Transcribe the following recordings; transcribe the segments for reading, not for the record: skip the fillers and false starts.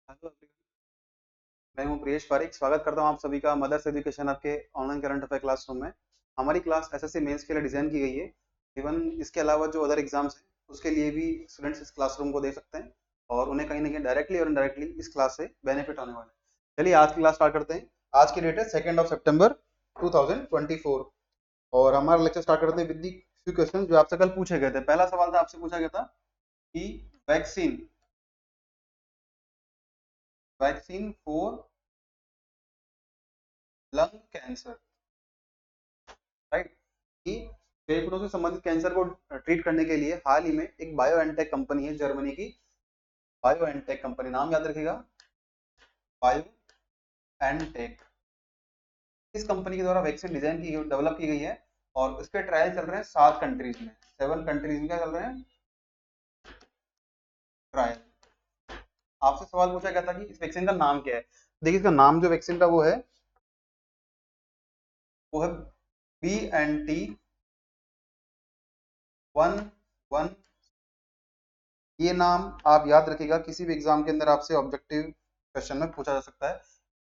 Hello, मैं हूं प्रियेश पारिक। स्वागत करता हूं आप सभी का मदर्स एजुकेशन आपके ऑनलाइन करंट अफेयर क्लासरूम में। हमारी क्लास एसएससी मेंस के लिए डिजाइन की गई है। इवन इसके अलावा जो अदर एग्जाम्स हैं उसके लिए भी स्टूडेंट्स इस क्लासरूम को देख सकते हैं और उन्हें कहीं ना कहीं डायरेक्टली और इनडायरेक्टली इस क्लास से बेनिफिट होने वाला है। चलिए आज की क्लास स्टार्ट करते हैं। आज की डेट है 2 सितंबर 2024 और हमारा लेक्चर स्टार्ट करते हैं विद दी फ्यू क्वेश्चन जो आपसे कल पूछे गए थे। पहला सवाल था, आपसे पूछा गया था कि vaccine vaccine for lung cancer, right, कि फेफड़ों से संबंधित कैंसर को ट्रीट करने के लिए हाल ही में एक बायोएनटेक कंपनी है जर्मनी की, बायोएनटेक कंपनी, नाम याद रखिएगा, बायोएनटेक। इस कंपनी के द्वारा वैक्सीन डिजाइन की डेवलप की गई है और उसके ट्रायल चल रहे हैं 7 कंट्रीज में, 7 कंट्रीज में क्या चल रहे हैं, ट्रायल। आपसे सवाल पूछा गया था कि इस वैक्सीन का नाम क्या है। देखिए इसका नाम जो वैक्सीन का वो है BNT 1। ये नाम आप याद रखिएगा, किसी भी एग्जाम के अंदर आपसे ऑब्जेक्टिव क्वेश्चन में पूछा जा सकता है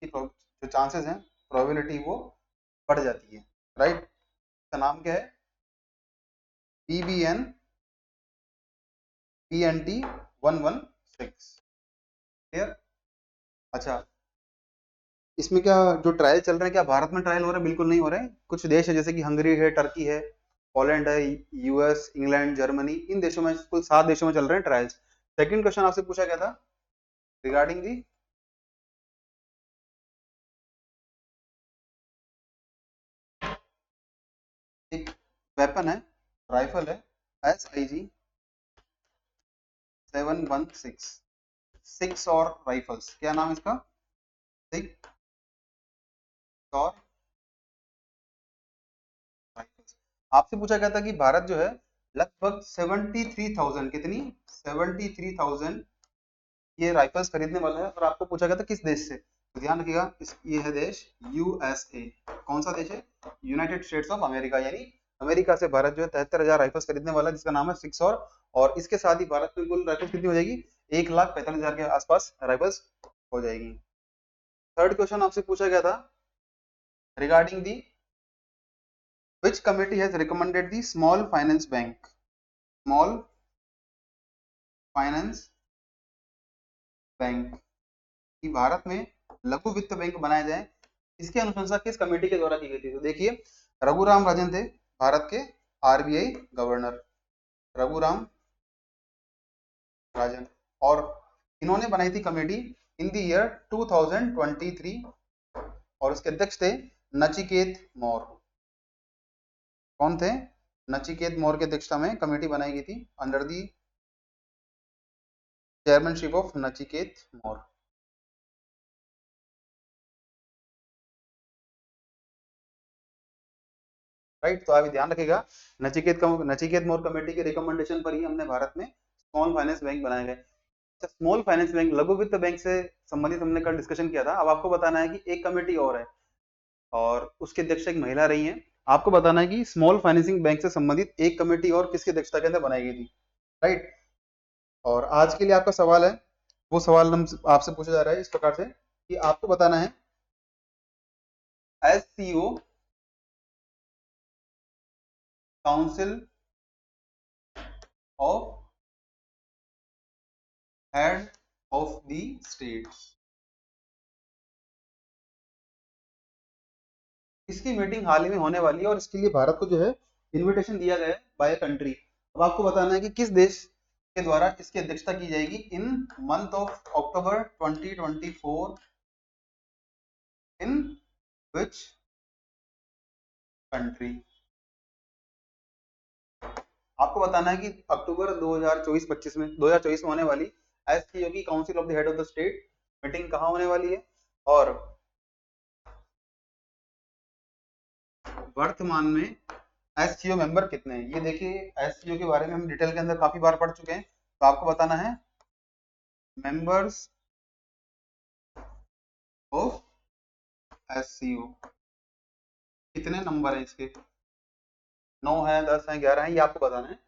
कि जो चांसेस हैं, प्रोबेबिलिटी वो बढ़ जाती है, राइट। इसका नाम क्या है, BNT 116। क्लियर। अच्छा, इसमें क्या जो ट्रायल चल रहे हैं, क्या भारत में ट्रायल हो रहे हैं? बिल्कुल नहीं हो रहे हैं। कुछ देश है जैसे कि हंगरी है, टर्की है, पोलैंड है, यूएस, इंग्लैंड, जर्मनी, इन देशों में, कुल 7 देशों में चल रहे हैं ट्रायल्स। सेकंड क्वेश्चन आपसे पूछा गया था रिगार्डिंग दी, एक वेपन है, राइफल है, SIG 716, सिक्स और राइफल्स, क्या नाम है इसका, सिक्स और राइफल्स। आपसे पूछा गया था कि भारत जो है लगभग 73,000, कितनी, 73,000 ये राइफल्स खरीदने वाला है। और आपको पूछा गया था किस देश से, तो ध्यान रखिएगा ये है देश यूएसए। कौन सा देश है, यूनाइटेड स्टेट्स ऑफ अमेरिका, यानी अमेरिका से भारत जो है 73,000 राइफल्स खरीदने वाला है, जिसका नाम है सिक्स और इसके साथ ही भारत में कुल राइफल्स कितनी हो जाएगी, 1,45,000 के आसपास राइफल्स हो जाएगी। थर्ड क्वेश्चन आपसे पूछा गया था regarding the which committee has recommended the small finance bank, small finance bank, कि भारत में लघु वित्त बैंक बनाया जाए, इसकी अनुशंसा किस कमेटी के द्वारा की गई थी। तो देखिए रघुराम राजन थे भारत के आरबीआई गवर्नर, रघुराम राजन, और इन्होंने बनाई थी कमेटी इन द ईयर 2023 और उसके अध्यक्ष थे नचिकेत मौर्य। कौन थे, नचिकेत मौर्य की अध्यक्षता में कमेटी बनाई गई थी under the chairmanship of Nachiket Maurya, right. तो आप ध्यान रखिएगा, नचिकेत मौर्य कमेटी के रिकमेंडेशन पर ही हमने भारत में स्मॉल फाइनेंस बैंक बनाए गए। अच्छा, स्मॉल फाइनेंस बैंक, लघु वित्त बैंक से संबंधित हमने कल डिस्कशन किया था। अब आपको बताना है कि एक कमेटी और है और उसके अध्यक्ष एक महिला रही हैं। आपको बताना है कि स्मॉल फाइनेंसिंग बैंक से संबंधित एक कमेटी और किसकी अध्यक्षता के अंदर बनाई गई थी, राइट। और आज के लिए आपका सवाल है, वो सवाल हम आपसे पूछा जा रहा है इस प्रकार से कि आपको बताना है S C O council of head of the states, इसकी मीटिंग हाल ही में होने वाली है और इसके लिए भारत को जो है इनविटेशन दिया गया है बाय कंट्री। अब आपको बताना है कि किस देश के द्वारा इसकी अध्यक्षता की जाएगी इन month of October 2024, in which country. आपको बताना है कि अक्टूबर 2024-25 में, 2024 में होने वाली एससीओ की council of the head of the state meeting कहाँ होने वाली है और वर्तमान में एससीओ मेंबर कितने हैं। ये देखिए एससीओ के बारे में हम डिटेल के अंदर काफी बार पढ़ चुके हैं, तो आपको बताना है मेंबर्स ऑफ एससीओ कितने नंबर है इसके, 9 है, 10 है, 11 है, ये आपको बताना है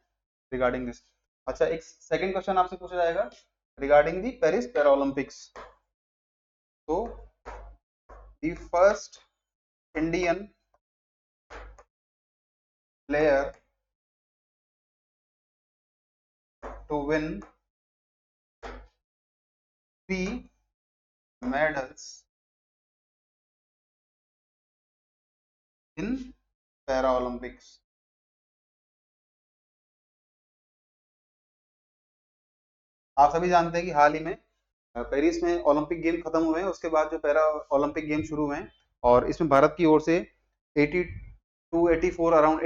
रिगार्डिंग दिस। अच्छा, एक सेकंड क्वेश्चन आपसे पूछा जाएगा रिगार्डिंग दी पेरिस पैरालंपिक्स। तो the first Indian player to win 3 medals in Paralympics. आप सभी जानते हैं कि हाल ही में पेरिस में ओलंपिक गेम खत्म हुए हैं, उसके बाद जो पैरा ओलंपिक गेम शुरू हुए हैं और इसमें भारत की ओर से 82 84 अराउंड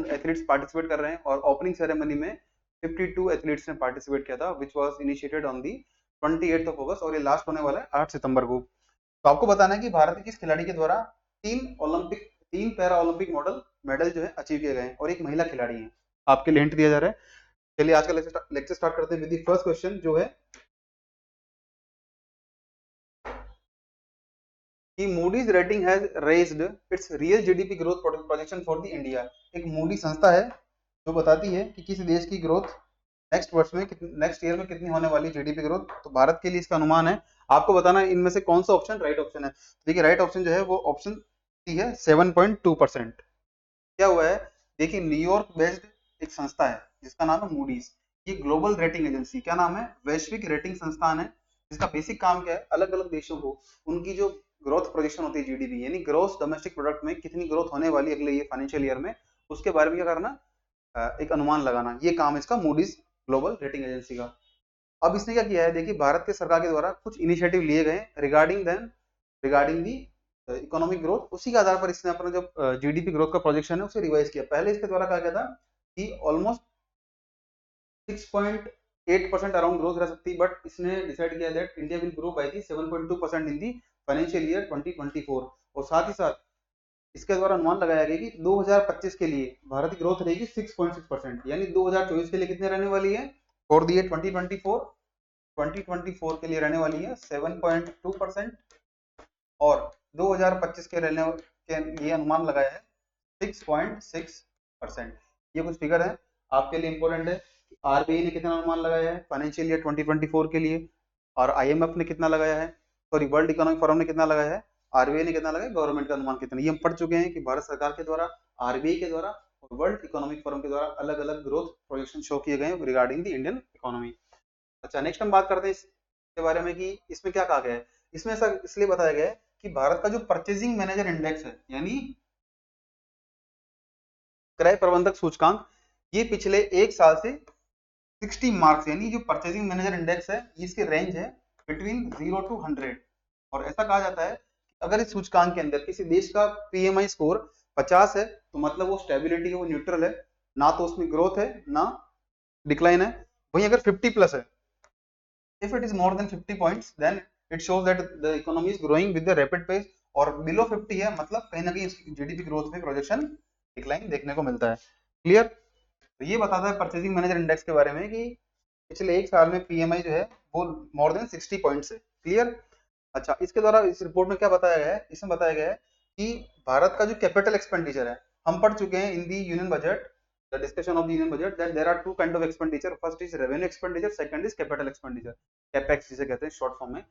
एथलीट्स पार्टिसिपेट कर रहे हैं और ओपनिंग सेरेमनी में 52 एथलीट्स ने पार्टिसिपेट किया था which was initiated on the 28th of अगस्त और ये लास्ट होने वाला है 8 सितंबर को। तो आपको बताना है कि भारत के किस खिलाड़ी के द्वारा तीन पैरा ओलंपिक मेडल जो है अचीव किए गए हैं और एक महिला खिलाड़ी है। आपके लिए हिंट दिया जा रहा है। चलिए आज का लेक्चर स्टार्ट करते हैं विद द फर्स्ट क्वेश्चन जो है कि Moody's rating has raised it's real GDP growth projection for the India. एक मूडी संस्था है जो बताती है कि किसी देश की ग्रोथ नेक्स्ट ईयर में कितनी होने वाली जीडीपी ग्रोथ। तो भारत के लिए इसका अनुमान है। आपको बताना है इनमें से कौन सा ऑप्शन राइट ऑप्शन है। देखिए राइट ऑप्शन जो है वो ऑप्शन सी है 7.2%। क्या हुआ है, देखिए न्यूयॉर्क बेस्ड एक संस्था है जिसका नाम है मूडीज। ये ग्लोबल रेटिंग एजेंसी, क्या नाम है, वैश्विक रेटिंग संस्थान है जिसका बेसिक काम क्या है, अलग अलग देशों को उनकी जो ग्रोथ प्रोजेक्शन होती है जीडीपी यानी ग्रोस डोमेस्टिक प्रोडक्ट में कितनी ग्रोथ होने वाली अगले ये फाइनेंशियल ईयर में, उसके बारे में क्या करना, एक अनुमान लगाना। ये काम है इसका मूडीज ग्लोबल रेटिंग एजेंसी का। अब इसने क्या किया है, देखिए भारत के सरकार के द्वारा कुछ इनिशिएटिव लिए गए रिगार्डिंग दी इकोनॉमिक ग्रोथ। उसी के आधार पर इसने अपना जो जीडीपी ग्रोथ का प्रोजेक्शन है उसे रिवाइज किया। पहले इसके द्वारा कहा गया था कि ऑलमोस्ट 6.8% अराउंड ग्रोथ रह सकती है, बट इसने डिसाइड किया that India will grow by the 7.2% in the financial year 2024। और साथ ही साथ इसके द्वारा अनुमान लगाया गया कि 2025 के लिए भारत की ग्रोथ रहेगी 6.6%, यानी 2024 के लिए कितने रहने वाली है, फॉर द ईयर 2024 के लिए रहने वाली है 7.2% और 2025 के लिए अनुमान लगाया है 6.6%। ये कुछ फिगर है आपके लिए इंपॉर्टेंट है। आरबीआई ने कितना अनुमान लगाया है फाइनेंशियल ईयर 2024 के लिए और आईएमएफ ने कितना लगाया है, सॉरी वर्ल्ड इकोनॉमिक फोरम ने कितना लगाया है, आरबीआई ने कितना लगाया, गवर्नमेंट का अनुमान कितना। ये हम पढ़ चुके हैं कि भारत सरकार के द्वारा, आरबीआई के द्वारा और वर्ल्ड इकोनॉमिक फोरम के द्वारा अलग अलग ग्रोथ प्रोजेक्शन शो किए गए रिगार्डिंग द इंडियन इकोनॉमी। अच्छा नेक्स्ट हम बात करते हैं इसके बारे में कि इसमें क्या कहा गया है। इसमें ऐसा इसलिए बताया गया है कि भारत का जो परचेजिंग मैनेजर इंडेक्स है यानी क्रय प्रबंधक सूचकांक, ये पिछले एक साल से 60 मार्क्स यानी जो परचेजिंग मैनेजर इंडेक्स है इसकी रेंज है बिटवीन 0 to 100। और ऐसा कहा जाता है कि अगर इस सूचकांक के अंदर किसी देश का पीएमआई स्कोर 50 है तो मतलब वो स्टेबिलिटी है, वो न्यूट्रल है, ना तो उसमें ग्रोथ है ना डिक्लाइन है। वहीं अगर 50 प्लस है, if it is more than 50 points then it shows that the economy is growing with the rapid pace, और below 50 है मतलब कहीं ना कहीं इसकी जीडीपी ग्रोथ में प्रोजेक्शन डिक्लाइन देखने को मिलता है। क्लियर। तो ये बताता है परचेजिंग मैनेजर इंडेक्स के बारे में कि पिछले एक साल में पीएमआई जो है वो मोर देन 60 पॉइंट्स है। क्लियर। अच्छा इसके द्वारा इस रिपोर्ट में क्या बताया गया है, इसमें बताया गया है कि भारत का जो कैपिटल एक्सपेंडिचर है, हम पढ़ चुके हैं in the union budget, the discussion of the union budget, that there are two kind of expenditure, first is revenue expenditure, second is capital expenditure, capex जिसे कहते हैं शॉर्ट फॉर्म में।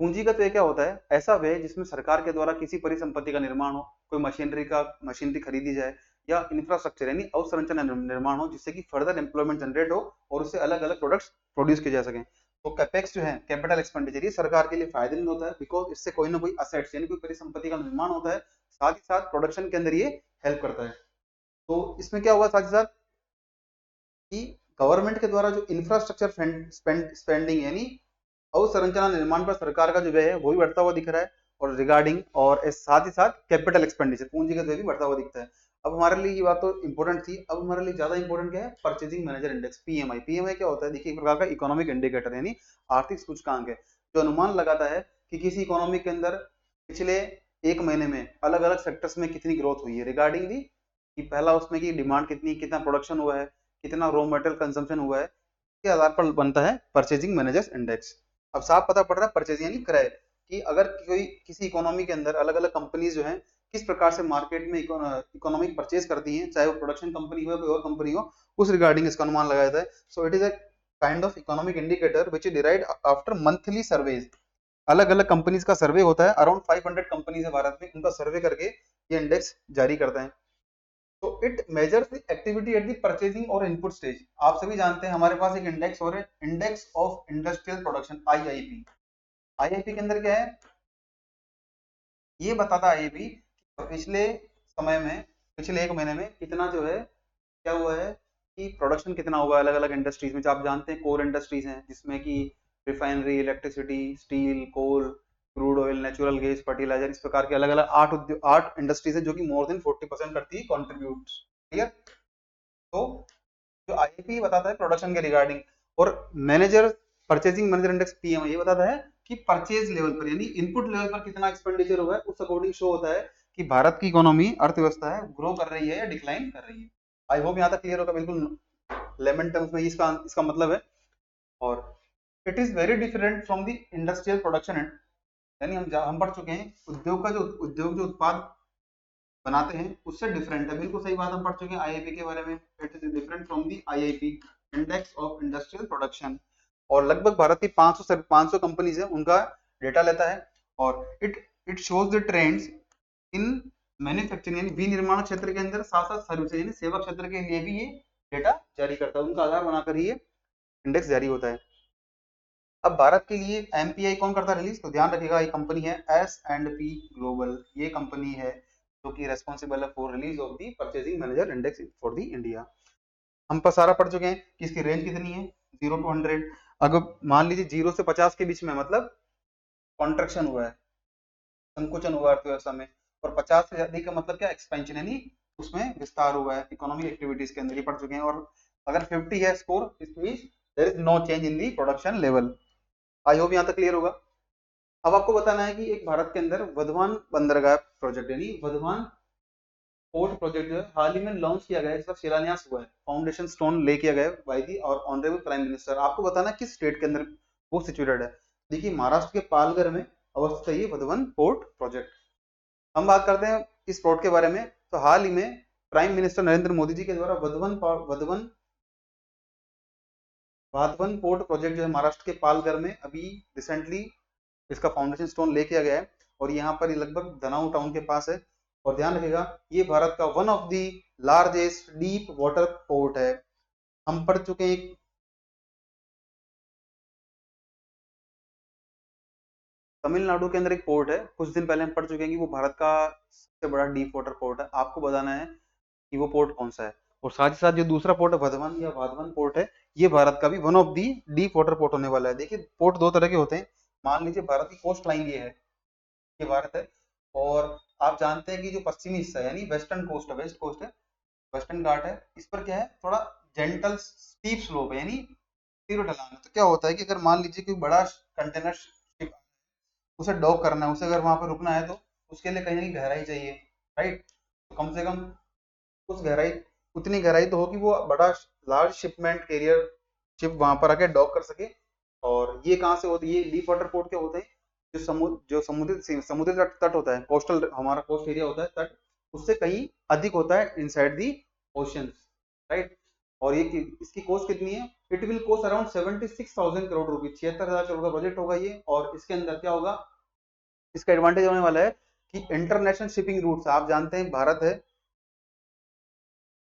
पूंजीगत व्यय क्या होता है, ऐसा व्यय जिसमें सरकार के द्वारा किसी परिसंपत्ति का निर्माण हो, कोई मशीनरी खरीदी जाए या इंफ्रास्ट्रक्चर यानी अवसंरचना निर्माण हो जिससे कि फर्दर एम्प्लॉयमेंट जनरेट हो और उससे अलग अलग प्रोडक्ट्स प्रोड्यूस किए जा सकें। तो कैपेक्स जो है कैपिटल एक्सपेंडिचर, ये सरकार के लिए फायदेमंद होता है बिकॉज इससे कोई ना कोई असेट्स यानी कोई परिसंपत्ति का निर्माण होता है, साथ ही साथ प्रोडक्शन के अंदर ये हेल्प करता है। तो इसमें क्या हुआ साथ ही साथ कि गवर्नमेंट के द्वारा जो इंफ्रास्ट्रक्चर स्पेंडिंग यानी अवसंरचना निर्माण पर सरकार का जो व्यय है वो भी बढ़ता हुआ दिख रहा है, और रिगार्डिंग और साथ ही साथ कैपिटल एक्सपेंडिचर पूंजीगत व्यय भी बढ़ता हुआ दिखता है। अब हमारे लिए ये बात तो इंपॉर्टेंट थी, अब हमारे लिए ज्यादा इंपॉर्टेंट क्या है, purchasing manager index PMI. PMI क्या होता है, देखिए एक प्रकार का इकोनॉमिक इंडिकेटर यानी आर्थिक सूचकांक है जो अनुमान लगाता है कि किसी इकोनॉमी के अंदर पिछले एक महीने में अलग अलग सेक्टर्स में कितनी ग्रोथ हुई है रिगार्डिंग दी, कि पहला उसमें की डिमांड कितनी, कितना प्रोडक्शन हुआ है, कितना रॉ मटेरियल कंजम्पशन हुआ है, के आधार पर बनता है परचेजिंग मैनेजर्स इंडेक्स। अब साफ पता पड़ रहा है परचेज यानी क्रय, कि अगर कोई किसी इकोनॉमी के अंदर अलग अलग कंपनीज जो है किस प्रकार से मार्केट में इकोनॉमिक परचेज करती हैं, चाहे वो प्रोडक्शन कंपनी हो या कोई और कंपनी हो, उस रिगार्डिंग इसका अनुमान लगाया जाता है। So it is a kind of economic indicator which is derived after monthly surveys. अलग अलग कंपनीज का सर्वे होता है, अराउंड 500 कंपनीज है भारत में, उनका सर्वे करके ये इंडेक्स जारी करता है। तो it measures the activity at the purchasing और इनपुट स्टेज। आप सभी जानते हैं हमारे पास एक इंडेक्स और है, index of industrial production, IIP. IIP के अंदर क्या है, ये बताता है आईआईपी पिछले समय में, पिछले एक महीने में कितना जो है क्या हुआ है कि प्रोडक्शन कितना हुआ है अलग अलग इंडस्ट्रीज में। जो आप जानते हैं कोर इंडस्ट्रीज हैं जिसमें कि refinery, electricity, steel, coal, crude oil, natural gas, fertiliser, इस प्रकार के अलग अलग 8 इंडस्ट्रीज है जो कि मोर देन 40% करती है कॉन्ट्रीब्यूट। क्लियर। तो जो आईपी बताता है प्रोडक्शन के रिगार्डिंग, और manager, purchasing manager index PM ये बताता है कि परचेज लेवल पर यानी इनपुट लेवल पर कितना एक्सपेंडिचर हुआ है, उस अकॉर्डिंग शो होता है कि भारत की इकोनॉमी, अर्थव्यवस्था है, ग्रो कर रही है या डिक्लाइन कर रही है। आई होप यहाँ तक क्लियर होगा, बिल्कुल लेमन टर्म्स में इसका इसका मतलब है। और it is very different from the industrial production, यानी हम पढ़ चुके हैं उद्योग जो उत्पाद बनाते हैं उससे डिफरेंट है, बिल्कुल सही बात हम पढ़ चुके हैं आईआईपी के बारे में। It is different from the IIP, index of industrial production. और लगभग भारत की 500 कंपनीज है, उनका डेटा लेता है। और it shows the trends in manufacturing यानी विनिर्माण क्षेत्र के अंदर, साथ साथ सर्विस यानी सेवा क्षेत्र के लिए भी ये डेटा जारी करता है, उनका आधार बनाकर ये इंडेक्स जारी होता है। अब भारत के लिए एमपीआई कौन करता है रिलीज, तो ध्यान रखिएगा ये कंपनी है S&P ग्लोबल, ये कंपनी है जो कि रेस्पॉन्सिबल है for release of the purchasing manager index for the India. हम पर सारा पढ़ चुके हैं कि इसकी रेंज कितनी है, 0 to 100। अगर मान लीजिए 0 से 50 के बीच में मतलब कॉन्ट्रैक्शन हुआ है, संकुचन हुआ अर्थव्यवस्था में, और 50 से अधिक का मतलब क्या, एक्सपेंशन यानी उसमें विस्तार हुआ है इकोनॉमिक एक्टिविटीज के अंदर, ये पढ़ चुके हैं। और अगर 50 है score, it means there is no change in the production level. I hope यहाँ तक क्लियर होगा। अब आपको बताना है कि एक भारत के अंदर वर्धमान बंदरगाह प्रोजेक्ट यानी वर्धमान पोर्ट प्रोजेक्ट जो है हाल ही में लॉन्च किया गया है, इसका शिलान्यास हुआ है, फाउंडेशन स्टोन ले किया गया है बाय दी और ऑनरेबल प्राइम मिनिस्टर। आपको बताना है किस स्टेट के अंदर वो सिचुएटेड है। देखिए महाराष्ट्र के पालघर में अवस्थित है ये वर्धमान पोर्ट प्रोजेक्ट। हम बात करते हैं इस पोर्ट के बारे में, तो हाल ही में प्राइम मिनिस्टर नरेंद्र मोदी जी के द्वारा वाधवन पोर्ट प्रोजेक्ट जो है महाराष्ट्र के पालघर में अभी रिसेंटली इसका फाउंडेशन स्टोन ले किया गया है, और यहाँ पर ये लगभग धनाऊ टाउन के पास है। और ध्यान रखिएगा ये भारत का one of the largest deep water port है। हम पढ़ चुके हैं तमिलनाडु के अंदर एक पोर्ट है, कुछ दिन पहले हम पढ़ चुके हैं कि वो भारत का सबसे बड़ा डीप वाटर पोर्ट है। आपको बताना है कि वो पोर्ट कौन सा है। और साथ ही साथ जो दूसरा पोर्ट है वर्धमान या वाधवन पोर्ट है, ये भारत का भी one of the deep water port होने वाला है। देखिए पोर्ट दो तरह के होते हैं, मान लीजिए भारत की कोस्ट लाइन ये है, ये भारत है, और आप जानते हैं कि जो पश्चिमी हिस्सा है यानी वेस्टर्न कोस्ट है, वेस्ट कोस्ट है, वेस्टर्न घाट है, इस पर क्या है थोड़ा जेंटल स्टीप स्लोप है यानी तीव्र ढलान है। तो क्या होता है कि अगर मान लीजिए कोई बड़ा कंटेनर शिप, उसे डॉक करना है, उसे अगर वहां पर रुकना है तो उसके लिए कहीं ना कहीं गहराई चाहिए, राइट। तो कम से कम उस गहराई, उतनी गहराई तो हो कि वो बड़ा लार्ज शिपमेंट कैरियर शिप वहां पर आके डॉक कर सके। और ये कहाँ से होती है, ये डीप वाटर पोर्ट क्या होते हैं, जो समुद्र तट होता है, कोस्टल हमारा कोस्ट एरिया होता है, तट उससे कहीं अधिक होता है इनसाइड दी ओशन, राइट। और ये इसकी कॉस्ट कितनी है, it will cost around 76,000 crore रुपए, 76,000 करोड़ का प्रोजेक्ट होगा ये। और इसके अंदर क्या होगा, इसका एडवांटेज होने वाला है कि इंटरनेशनल शिपिंग रूट्स, आप जानते हैं भारत है,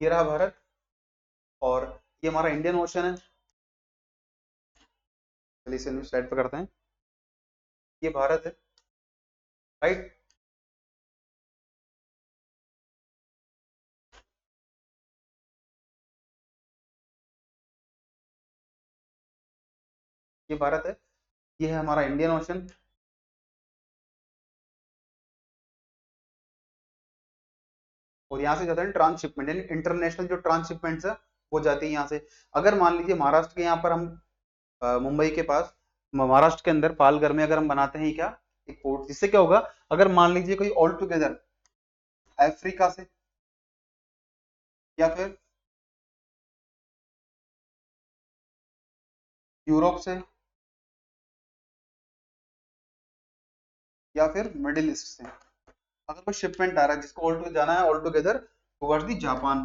ये रहा भारत, और ये हमारा इंडियन ओशन है। चलिए इसे न्यू स्लाइड पर करते हैं, ये भारत है, राइट। ये भारत है, ये है हमारा इंडियन ओशन, और यहाँ से जाता है ट्रांसशिपमेंट यानी इंटरनेशनल जो ट्रांसशिपमेंट्स है वो जाती है यहाँ से। अगर मान लीजिए महाराष्ट्र के यहाँ पर हम मुंबई के पास, महाराष्ट्र के अंदर पालघर में अगर हम बनाते हैं क्या एक पोर्ट, जिससे क्या होगा, अगर मान लीजिए कोई ऑल टुगेदर अफ्रीका से या फिर यूरोप से या फिर मिडिल ईस्ट से अगर कोई शिपमेंट आ रहा है जिसको ऑल टुगेदर जाना है, all together towards the Japan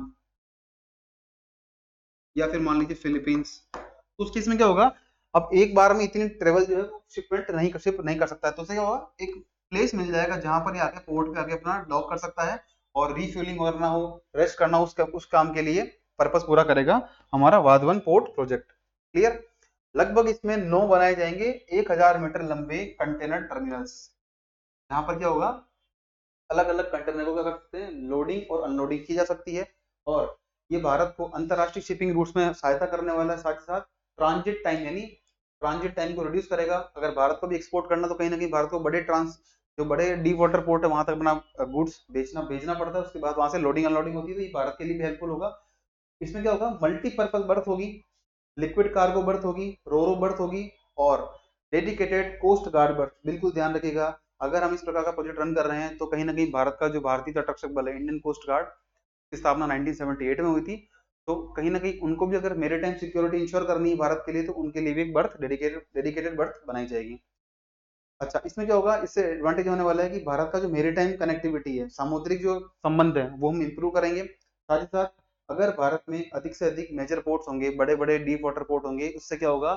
या फिर मान लीजिए फिलीपींस, तो उस केस में क्या होगा, अब एक बार में इतनी ट्रेवल जो है शिपमेंट शिप नहीं कर सकता है, तो उसे क्या होगा, एक प्लेस मिल जाएगा जहां पर ये आके पोर्ट पे आके अपना डॉक कर सकता है और रिफ्यूलिंग करना हो, रेस्ट करना हो, उस काम के लिए पर्पस पूरा करेगा हमारा वाधवन पोर्ट प्रोजेक्ट। क्लियर। लगभग इसमें 9 बनाए जाएंगे 1000 मीटर लंबे कंटेनर टर्मिनल्स, जहां पर क्या होगा, अलग अलग कंटेनर को क्या कर सकते हैं, लोडिंग और अनलोडिंग की जा सकती है। और ये भारत को अंतरराष्ट्रीय शिपिंग रूट्स में सहायता करने वाला है, साथ ही साथ ट्रांजिट टाइम यानी ट्रांजिट टाइम को रिड्यूस करेगा। अगर भारत को भी एक्सपोर्ट करना तो कहीं ना कहीं भारत को जो बड़े डीप वाटर पोर्ट है वहां तक अपना गुड्स भेजना पड़ता है, उसके बाद वहां से लोडिंग अनलोडिंग होती है, तो ये भारत के लिए भी हेल्पफुल होगा। इसमें क्या होगा, मल्टीपर्पज बर्थ होगी, लिक्विड कार्गो बर्थ होगी, रोरो बर्थ होगी और डेडिकेटेड कोस्ट गार्ड बर्थ। बिल्कुल ध्यान रखिएगा, अगर हम इस प्रकार का प्रोजेक्ट रन कर रहे हैं तो कहीं ना कहीं भारत का जो भारतीय तटरक्षक बल है, इंडियन कोस्ट गार्ड की स्थापना 1978 में हुई थी, तो कहीं ना कहीं उनको भी अगर मेरीटाइम सिक्योरिटी इंश्योर करनी है भारत के लिए, तो उनके लिए भी एक बर्थ डेडिकेटेड बर्थ बनाई जाएगी। अच्छा, इसमें क्या होगा, इससे एडवांटेज होने वाला है कि भारत का जो मेरीटाइम कनेक्टिविटी है, सामुद्रिक जो संबंध है, वो हम इंप्रूव करेंगे। साथ ही साथ अगर भारत में अधिक से अधिक मेजर पोर्ट्स होंगे, बड़े बड़े डीप वाटर पोर्ट होंगे, उससे क्या होगा,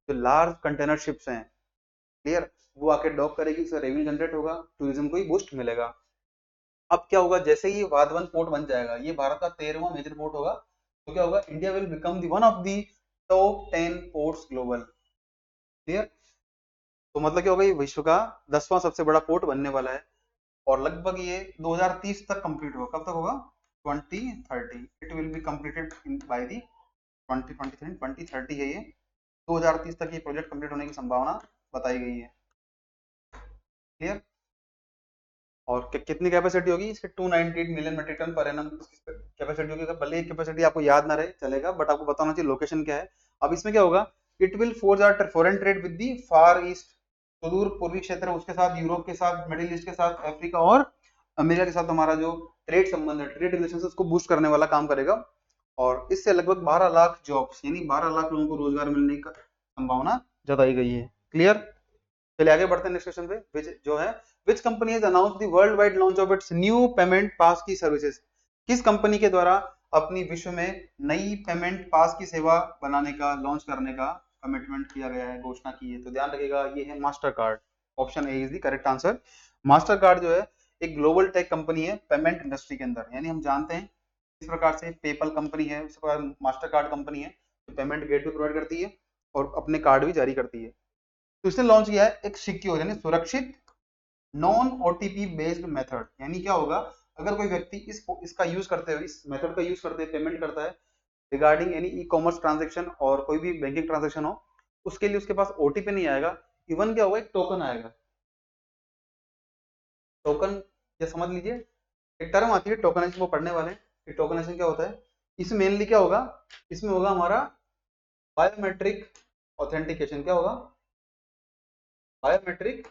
जो लार्ज कंटेनर शिप्स हैं, क्लियर, वो आके डॉक करेगी, उससे रेवेन्यू जनरेट होगा, टूरिज्म को ही बूस्ट मिलेगा। अब क्या होगा, जैसे ही वाधवन पोर्ट बन जाएगा, ये भारत का 13वां मेजर पोर्ट होगा, तो क्या होगा, India will become the one of the top 10 ports global. Clear. तो मतलब क्या होगा, ये विश्व का 10वां सबसे बड़ा पोर्ट बनने वाला है और लगभग ये 2030 तक कंप्लीट होगा। कब तक होगा, 2030 it will be completed by the 2030 है ये, 2030 तक ये प्रोजेक्ट कंप्लीट होने की संभावना बताई गई है। क्लियर। और कितनी कैपेसिटी होगी इसके, 298 million metric ton per annum capacity होगी। भले ही कैपेसिटी आपको याद ना रहे चलेगा, बट आपको बताना चाहिए लोकेशन क्या है। अब इसमें क्या होगा, it will forge our foreign trade with the far east, सुदूर पूर्वी क्षेत्र, उसके साथ यूरोप के साथ, मिडिल ईस्ट के साथ, अफ्रीका और अमेरिका के साथ हमारा जो ट्रेड संबंध है, ट्रेड रिलेशन, उसको बूस्ट करने वाला काम करेगा। और इससे लगभग 12 लाख जॉब्स यानी 12 लाख लोगों को रोजगार मिलने की संभावना जताई गई है। क्लियर। चलिए आगे बढ़ते हैं नेक्स्ट क्वेश्चन पे, जो है which company has announced the world wide launch of its new payment pass की सर्विसेज। किस कंपनी के द्वारा अपनी विश्व में नई पेमेंट पास की सेवा बनाने का, लॉन्च करने का कमिटमेंट किया गया है, घोषणा की है। तो ध्यान रखिएगा, ये है master card. Option A is the correct answer. Master card जो है एक ग्लोबल टेक कंपनी है पेमेंट इंडस्ट्री के अंदर, यानी हम जानते हैं इस प्रकार से पेपल कंपनी है, इस प्रकार मास्टर कार्ड कंपनी है जो पेमेंट गेटवे प्रोवाइड करती है और अपने कार्ड भी जारी करती है। तो इसने लॉन्च किया है एक सिक्योर यानी सुरक्षित नॉन ओटीपी बेस्ड मेथड। यानी क्या होगा, अगर कोई व्यक्ति इसका यूज करते हुए, इस मेथड का यूज करते हुए पेमेंट करता है regarding any e commerce transaction और कोई भी बैंकिंग ट्रांजेक्शन हो, उसके लिए उसके पास ओटीपी नहीं आएगा, इवन क्या होगा, एक टोकन आएगा। टोकन ये समझ लीजिए, एक टर्म आती है टोकनाइजेशन, वो पढ़ने वाले हैं। टोकनाइजेशन क्या होता है, इसमें मेनली क्या होगा, इसमें होगा हमारा बायोमेट्रिक ऑथेंटिकेशन। क्या होगा, बायोमेट्रिक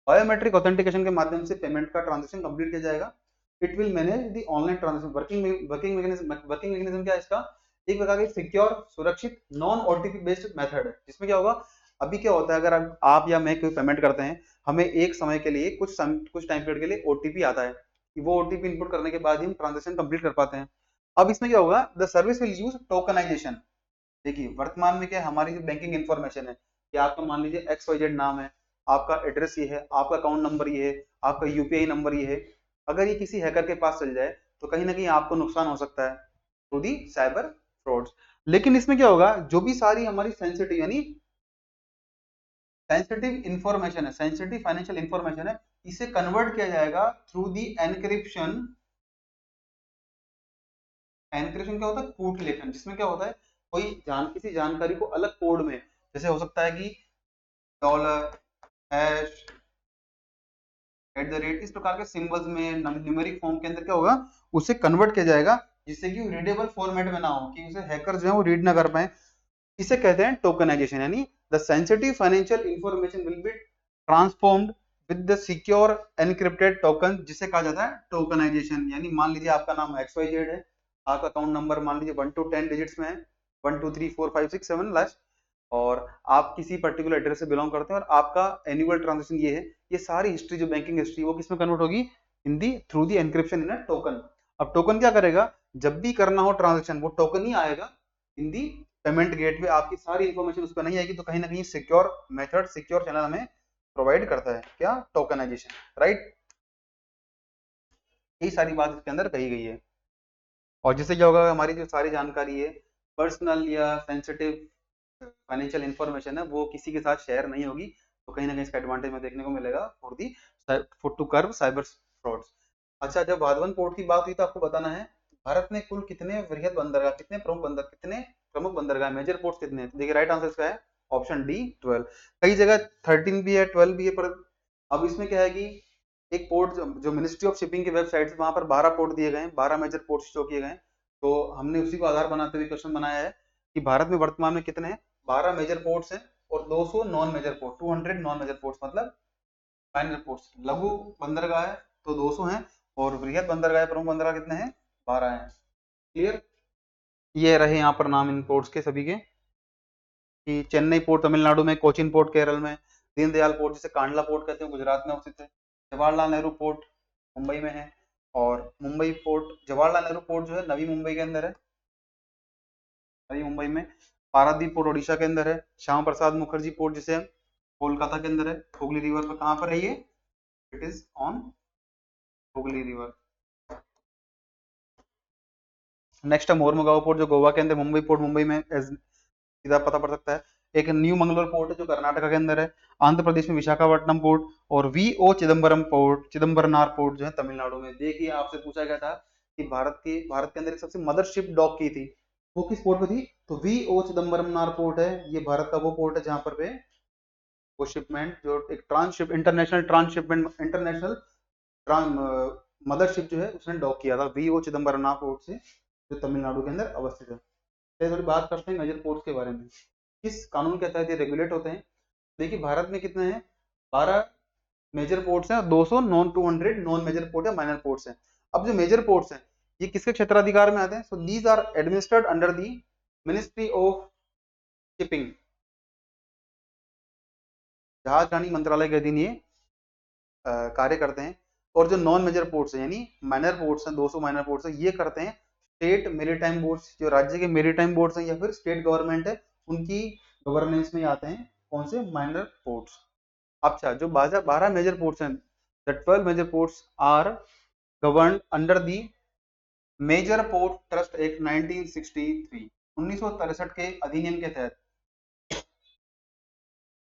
बायोमेट्रिक ऑथेंटिकेशन के माध्यम से पेमेंट का ट्रांजेक्शन कंप्लीट किया जाएगा। It will manage the online transaction. Working mechanism क्या है इसका, एक प्रकार का सिक्योर सुरक्षित नॉन ओटीपी बेस्ड मेथड है, जिसमें क्या होगा, अभी क्या होता है, अगर आप या मैं कोई पेमेंट करते हैं, हमें एक समय के लिए कुछ टाइम पीरियड के लिए ओटीपी आता है, वो ओटीपी इनपुट करने के बाद ही हम ट्रांजेक्शन कंप्लीट कर पाते हैं। अब इसमें क्या होगा, the service will use tokenization. देखिए वर्तमान में क्या है, हमारी जो बैंकिंग इन्फॉर्मेशन है, कि आपका मान लीजिए XYZ नाम है, आपका एड्रेस ये है, आपका अकाउंट नंबर ये है, आपका यूपीआई नंबर ये है, अगर ये किसी हैकर के पास चल जाए तो कहीं ना कहीं आपको नुकसान हो सकता है थ्रू दी साइबर फ्रॉड्स। लेकिन इसमें क्या होगा, जो भी सारी हमारी सेंसिटिव यानी सेंसिटिव इंफॉर्मेशन है, सेंसिटिव फाइनेंशियल इंफॉर्मेशन है, इसे कन्वर्ट किया जाएगा थ्रू दी एनक्रिप्शन। एनक्रिप्शन क्या होता है, कूट लेखन, जिसमें क्या होता है, किसी जानकारी को अलग कोड में, जैसे हो सकता है कि डॉलर हैश @ इस प्रकार के सिंबल्स में न्यूमेरिक फॉर्म के अंदर क्या होगा, उसे कन्वर्ट किया जाएगा, जिससे कि रीडेबल फॉर्मेट में ना हो, कि उसे हैकर जो है वो रीड ना कर पाए। इसे कहते हैं टोकनाइजेशन, यानी the sensitive financial information will be transformed with the secure encrypted token, जिसे कहा जाता है टोकनाइजेशन। यानी मान लीजिए आपका नाम XYZ है, आपका अकाउंट नंबर मान लीजिए 1 to 10 डिजिट्स में है, 1 2 3 4 5 6 7 लास्ट, और आप किसी पर्टिकुलर एड्रेस से बिलोंग करते हैं और आपका एनुअल ट्रांजेक्शन ये है, ये सारी हिस्ट्री जो बैंकिंग हिस्ट्री वो किसमें कन्वर्ट होगी, in the through the encryption in a token. अब टोकन क्या करेगा, जब भी करना हो ट्रांजेक्शन वो टोकन ही आएगा इन दी पेमेंट गेटवे, आपकी सारी इंफॉर्मेशन उस पर नहीं आएगी। तो कहीं ना कहीं सिक्योर मेथड, सिक्योर चैनल हमें प्रोवाइड करता है क्या, टोकनाइजेशन, राइट। यही सारी बात इसके अंदर कही गई है। और जिससे क्या होगा, हमारी जो सारी जानकारी है पर्सनल या सेंसिटिव फाइनेंशियल इंफॉर्मेशन है वो किसी के साथ शेयर नहीं होगी। तो कहीं ना कहीं इसका एडवांटेज में देखने को मिलेगा for the for to curb cyber frauds. अच्छा, जब वाधवन पोर्ट की बात हुई तो आपको बताना है भारत में कुल कितने वृहद बंदरगाह, कितने प्रमुख बंदरगाह, मेजर पोर्ट्स कितने हैं। देखिए राइट आंसर इसका है ऑप्शन डी 12। कई जगह 13 भी है, 12 भी है, पर अब इसमें क्या है कि एक पोर्ट जो मिनिस्ट्री ऑफ शिपिंग की वेबसाइट, वहां पर 12 पोर्ट दिए गए हैं, 12 मेजर पोर्ट शो किए गए। तो हमने उसी को आधार बनाते हुए क्वेश्चन बनाया है कि भारत में वर्तमान में कितने हैं, 12 मेजर पोर्ट्स हैं और 200 non major port, 200 non major ports मतलब माइनर पोर्ट्स। लघु बंदरगाह है तो 200 हैं और बृहद बंदरगाह, प्रमुख बंदरगाह कितने हैं, 12 हैं। क्लियर। ये रहे यहाँ पर नाम इन पोर्ट्स के सभी के, कि चेन्नई पोर्ट तमिलनाडु में, कोचिन पोर्ट केरल में, दीनदयाल पोर्ट जिसे कांडला पोर्ट कहते हैं गुजरात में स्थित है, जवाहरलाल नेहरू पोर्ट मुंबई में है, और मुंबई पोर्ट, जवाहरलाल नेहरू पोर्ट जो है नवी मुंबई के अंदर है, नवी मुंबई में। पारादीप पोर्ट ओडिशा के अंदर है। श्यामा प्रसाद मुखर्जी पोर्ट जिसे कोलकाता के अंदर है, हुगली रिवर पर। कहाँ पर है ये, it is on Hooghly river. Next है मोरमुगांव पोर्ट जो गोवा के अंदर, मुंबई पोर्ट मुंबई में सीधा पता पड़ सकता है। एक न्यू मंगलोर पोर्ट है जो कर्नाटक के अंदर है। आंध्र प्रदेश में विशाखापट्टनम पोर्ट, और V O Chidambaram port, Chidambaranar port जो है तमिलनाडु में। देखिए आपसे पूछा गया था कि भारत के अंदर एक सबसे मदरशिप डॉक की थी, वो किस पोर्ट पे थी, तो वी ओ चिदम्बरनार पोर्ट है। ये भारत का वो पोर्ट है जहां पर पे वो शिपमेंट जो एक transship international transshipment international mothership जो है उसने डॉक किया था वी ओ चिदम्बरनार पोर्ट से, जो तमिलनाडु के अंदर अवस्थित है। चलिए थोड़ी बात करते हैं मेजर पोर्ट्स के बारे में, किस कानून के तहत ये रेगुलेट होते हैं। देखिए भारत में कितने हैं, 12 मेजर पोर्ट्स हैं, 200 200 नॉन मेजर पोर्ट है, माइनर पोर्ट्स हैं। अब जो मेजर पोर्ट्स हैं ये किसके क्षेत्राधिकार में आते हैं, so these are administered under the ministry of shipping, जहाज रानी मंत्रालय के अधीन ये कार्य करते हैं। और जो नॉन मेजर पोर्ट्स हैं यानी माइनर पोर्ट्स हैं, 200 माइनर पोर्ट्स हैं, ये करते हैं स्टेट मेरीटाइम बोर्ड्स, जो राज्य के मेरीटाइम बोर्ड्स हैं या फिर स्टेट गवर्नमेंट है उनकी गवर्नेंस में आते हैं कौन से, माइनर पोर्ट्स। अच्छा, जो 12 मेजर पोर्ट्स हैं, the 12 major ports are governed under the major port trust act 1963, 1963 के अधिनियम के तहत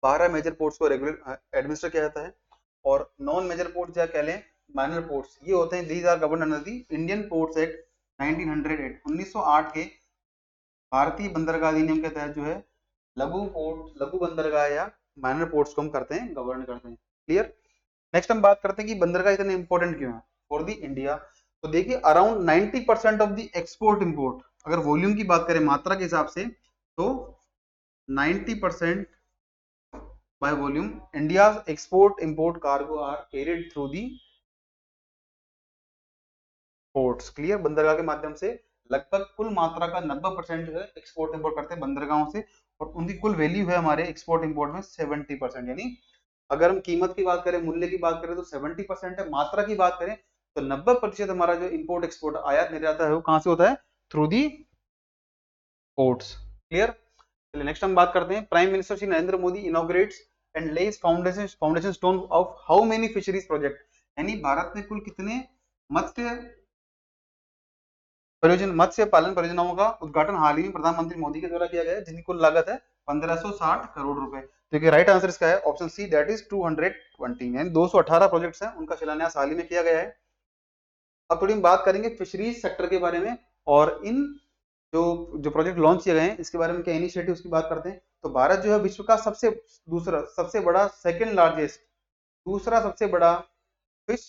12 मेजर पोर्ट्स को रेगुलर एडमिनिस्टर किया जाता है। और नॉन मेजर पोर्ट्स या कह लें माइनर पोर्ट्स, ये होते हैं these are governed under the Indian ports act 1908, 1908 के भारतीय बंदरगाह अधिनियम के तहत जो है लघु बंदरगाह या माइनर पोर्ट्स को हम करते हैं, गवर्न करते हैं। क्लियर। नेक्स्ट हम बात करते हैं कि बंदरगाह इतने इंपॉर्टेंट क्यों है फॉर दी इंडिया। तो देखिए around 90% of the export import, अगर वॉल्यूम की बात करें मात्रा के हिसाब से, तो 90% by volume India export import cargo are carried through the ports. Clear. बंदरगाह के माध्यम से लगभग कुल मात्रा का 90% जो है एक्सपोर्ट इंपोर्ट करते हैं बंदरगाहों से, और उनकी कुल वैल्यू है हमारे एक्सपोर्ट इंपोर्ट में 70%। यानी अगर हम कीमत की बात करें, मूल्य की बात करें तो 70% है, मात्रा की बात करें तो 90% हमारा जो इंपोर्ट एक्सपोर्ट आयात निर्यात है वो कहां से होता है, थ्रू दी पोर्ट्स। क्लियर। चलिए नेक्स्ट हम बात करते हैं, prime minister Shri Narendra Modi inaugurates and lays foundation stone of how many fisheries project. यानी भारत में कुल कितने मत्स्य पालन परियोजनाओं का उद्घाटन हाल ही में प्रधानमंत्री मोदी के द्वारा किया गया है, जिनकी कुल लागत है 1560 करोड़ रुपए। तो राइट आंसर इसका है ऑप्शन सी, दैट इज 220, यानी 218 प्रोजेक्ट्स हैं, उनका शिलान्यास हाल ही में किया गया है। अब थोड़ी हम बात करेंगे फिशरीज सेक्टर के बारे में, और इन जो प्रोजेक्ट लॉन्च किए गए हैं इसके बारे में क्या इनिशिएटिव की बात करते हैं। तो भारत जो है विश्व का सबसे बड़ा सेकेंड लार्जेस्ट, दूसरा सबसे बड़ा फिश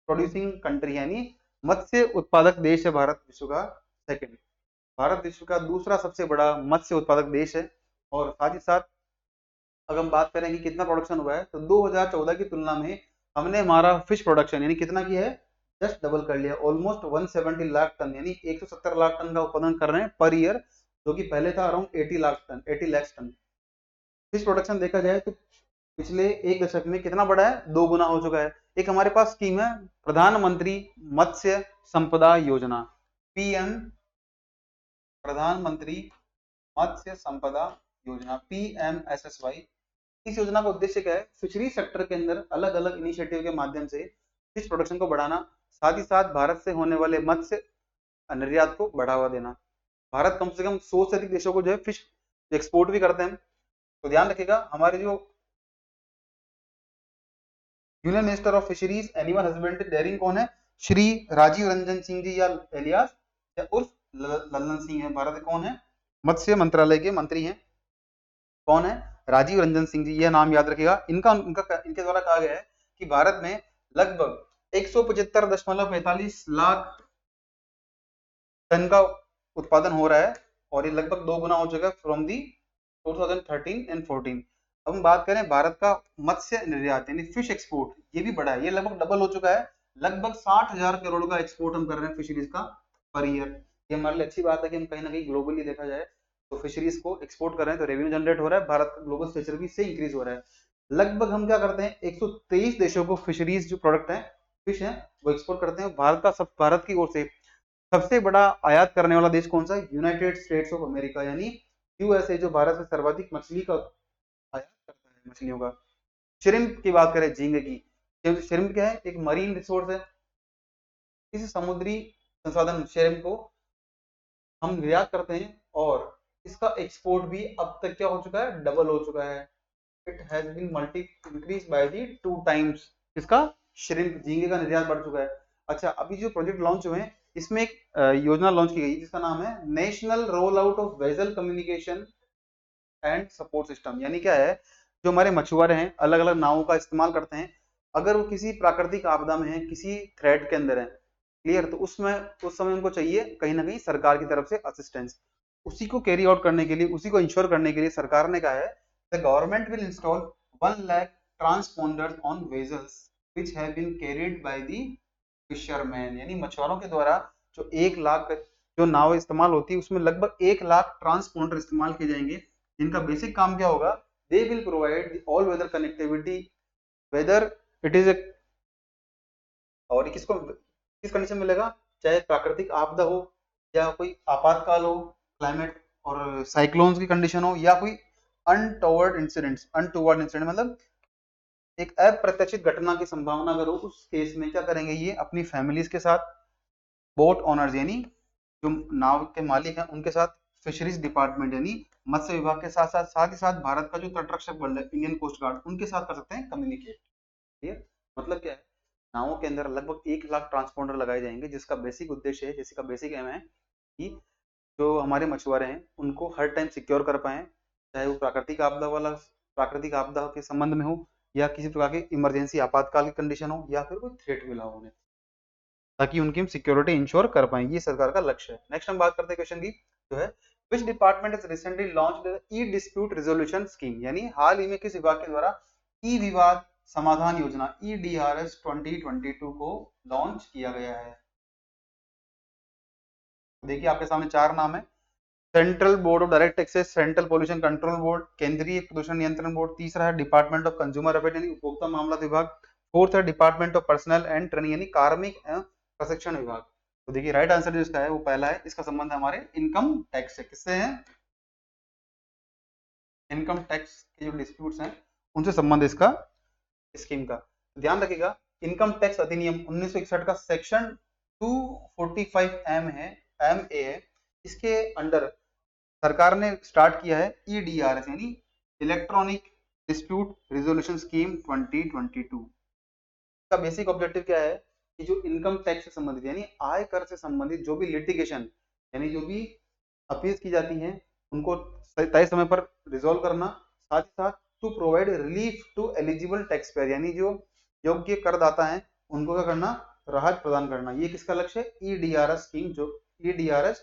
प्रोड्यूसिंग कंट्री, यानी मत्स्य उत्पादक देश है भारत, विश्व का सेकंड। भारत विश्व का दूसरा सबसे बड़ा मत्स्य उत्पादक देश है। और साथ ही साथ अगर हम बात करें कि कितना प्रोडक्शन हुआ है, तो 2014 की तुलना में हमने हमारा फिश प्रोडक्शन यानी कितना किया है, जस्ट डबल कर लिया, ऑलमोस्ट 170 लाख टन, यानी 170 लाख टन का उत्पादन कर रहे हैं पर ईयर, जो कि पहले था around 80 lakh ton. Fish production देखा जाए तो पिछले एक दशक में कितना बढ़ा है, 2 गुना हो चुका है। एक हमारे पास स्कीम है प्रधानमंत्री मत्स्य संपदा योजना, पीएम प्रधानमंत्री मत्स्य संपदा योजना PMSSY। इस योजना का उद्देश्य क्या है? फिशरी सेक्टर के अंदर अलग अलग इनिशिएटिव के माध्यम से फिश प्रोडक्शन को बढ़ाना, साथ ही साथ भारत से होने वाले मत्स्य निर्यात को बढ़ावा देना। भारत कम से कम 100 से अधिक देशों को जो है फिश एक्सपोर्ट भी करते हैं। तो ध्यान रखिएगा, हमारे जो union minister of fisheries animal husbandry dairying कौन है? श्री राजीव रंजन सिंह जी या एलियास या उर्फ लल्लन सिंह है। भारत के कौन है? मत्स्य मंत्रालय के मंत्री हैं। कौन है? राजीव रंजन सिंह जी। यह नाम याद रखिएगा। इनके द्वारा कहा गया है कि भारत में लगभग 175.45 लाख टन का उत्पादन हो रहा है और ये लगभग 2 गुना हो चुका है फ्रॉम दी 2013 एंड 14। अब हम बात करें भारत का मत्स्य निर्यात यानी फिश एक्सपोर्ट, ये भी बढ़ा है, ये लगभग डबल हो चुका है। लगभग 60,000 करोड़ का एक्सपोर्ट हम कर रहे हैं फिशरीज का पर ईयर। ये हमारे लिए अच्छी बात है कि हम कहीं ना कहीं ग्लोबली देखा जाए तो फिशरीज को एक्सपोर्ट कर रहे हैं, तो रेवेन्यू जनरेट हो रहा है, भारत का ग्लोबल स्टेचर भी से इंक्रीज हो रहा है। लगभग हम क्या करते हैं, 123 देशों को फिशरीज जो प्रोडक्ट है फिश है वो एक्सपोर्ट करते हैं। भारत की ओर से सबसे बड़ा आयात करने वाला देश कौन सा है? यूनाइटेड स्टेट्स ऑफ अमेरिका यानी यूएसए, जो भारत से सर्वाधिक मछली का आयात करता है, मछलियों का। श्रिम्प की बात करें, झींगे की, श्रिम्प क्या है? एक मरीन रिसोर्स है, इस समुद्री संसाधन श्रिम्प को हम निर्यात करते हैं और इसका एक्सपोर्ट भी अब तक क्या हो चुका है? डबल हो चुका है। It has been multi increase by the 2 times. इसका श्रिम्प झींगे का निर्यात बढ़ चुका है। अच्छा, अभी जो प्रोजेक्ट लॉन्च हुए हैं इसमें एक योजना लॉन्च की गई जिसका नाम है national roll out of vessel communication and support system. यानी क्या है, जो हमारे मछुआरे हैं अलग अलग नावों का इस्तेमाल करते हैं, अगर वो किसी प्राकृतिक आपदा में है, किसी थ्रेट के अंदर है, क्लियर, तो उसमें उस समय उनको चाहिए कहीं ना कहीं सरकार की तरफ से असिस्टेंस। उसी को कैरी आउट करने के लिए, उसी को इंश्योर करने के लिए सरकार ने कहा है the government will install 1 lakh transponders on vessels which have been carried by the fisherman. यानी मछुआरों के द्वारा जो 1 लाख जो नाव इस्तेमाल होती है उसमें लगभग 1 लाख ट्रांसपोंडर इस्तेमाल किए जाएंगे, जिनका बेसिक काम क्या होगा? They will provide all weather connectivity whether it is a, और किसको किस कंडीशन मिलेगा? चाहे प्राकृतिक आपदा हो या कोई आपातकाल हो, क्लाइमेट और साइक्लोन्स की कंडीशन हो, या कोई अनटोवर्ड इंसिडेंट मतलब एक अप्रत्याशित घटना की संभावना अगर हो, उस केस में क्या करेंगे? ये अपनी फैमिलीज के साथ, बोट ओनर्स यानी जो नाव के मालिक हैं उनके साथ, फिशरीज डिपार्टमेंट यानी मत्स्य विभाग के साथ साथ ही साथ भारत का जो तटरक्षक बल है इंडियन कोस्ट गार्ड, उनके साथ कर सकते हैं कम्युनिकेट। क्लियर? मतलब क्या है, नावों के अंदर लगभग 1 लाख ट्रांसपोंडर लगाए जाएंगे, जिसका बेसिक उद्देश्य है, जिसका बेसिक एम है कि जो हमारे मछुआरे हैं उनको हर टाइम सिक्योर कर पाए, चाहे वो प्राकृतिक आपदा के संबंध में हो या किसी प्रकार की इमरजेंसी आपातकाल की कंडीशन हो या फिर कोई थ्रेट मिला हो उन्हें, ताकि उनकी हम सिक्योरिटी इंश्योर कर पाए। ये सरकार का लक्ष्य है। नेक्स्ट हम बात करते हैं क्वेश्चन की, जो है which department has recently launched E dispute resolution scheme. यानी हाल ही में किस विभाग के द्वारा ई विवाद समाधान योजना EDRS 2022 को लॉन्च किया गया है? देखिए आपके सामने 4 नाम है। Central board of direct taxes, central pollution control board, केंद्रीय प्रदूषण नियंत्रण बोर्ड, तीसरा है डिपार्टमेंट ऑफ कंज्यूमर अफेयर यानी उपभोक्ता मामला विभाग, फोर्थ है department of personal and training यानी कार्मिक एवं प्रशिक्षण विभाग। तो देखिए राइट आंसर जो इसका है वो पहला है, इसका संबंध हमारे इनकम टैक्स से। किससे है? इनकम टैक्स के जो डिस्प्यूट्स हैं उनसे संबंध इसका स्कीम का। ध्यान रखिएगा, इनकम टैक्स अधिनियम 1961 का सेक्शन 245 एम है, MA है, इसके अंडर सरकार ने स्टार्ट किया है EDRS यानी इलेक्ट्रॉनिक डिस्प्यूट रिजोल्यूशन स्कीम 2022। का बेसिक ऑब्जेक्टिव क्या है कि जो इनकम टैक्स से संबंधित यानी आय कर से संबंधित जो भी लिटिगेशन यानी जो भी अपील की जाती हैं उनको तय समय पर रिजोल्व करना, साथ ही साथ to provide relief to eligible tax payer यानी जो योग्य करदाता हैं उनको क्या करना? राहत प्रदान करना। ये किसका लक्ष्य है? EDRS स्कीम, जो EDRS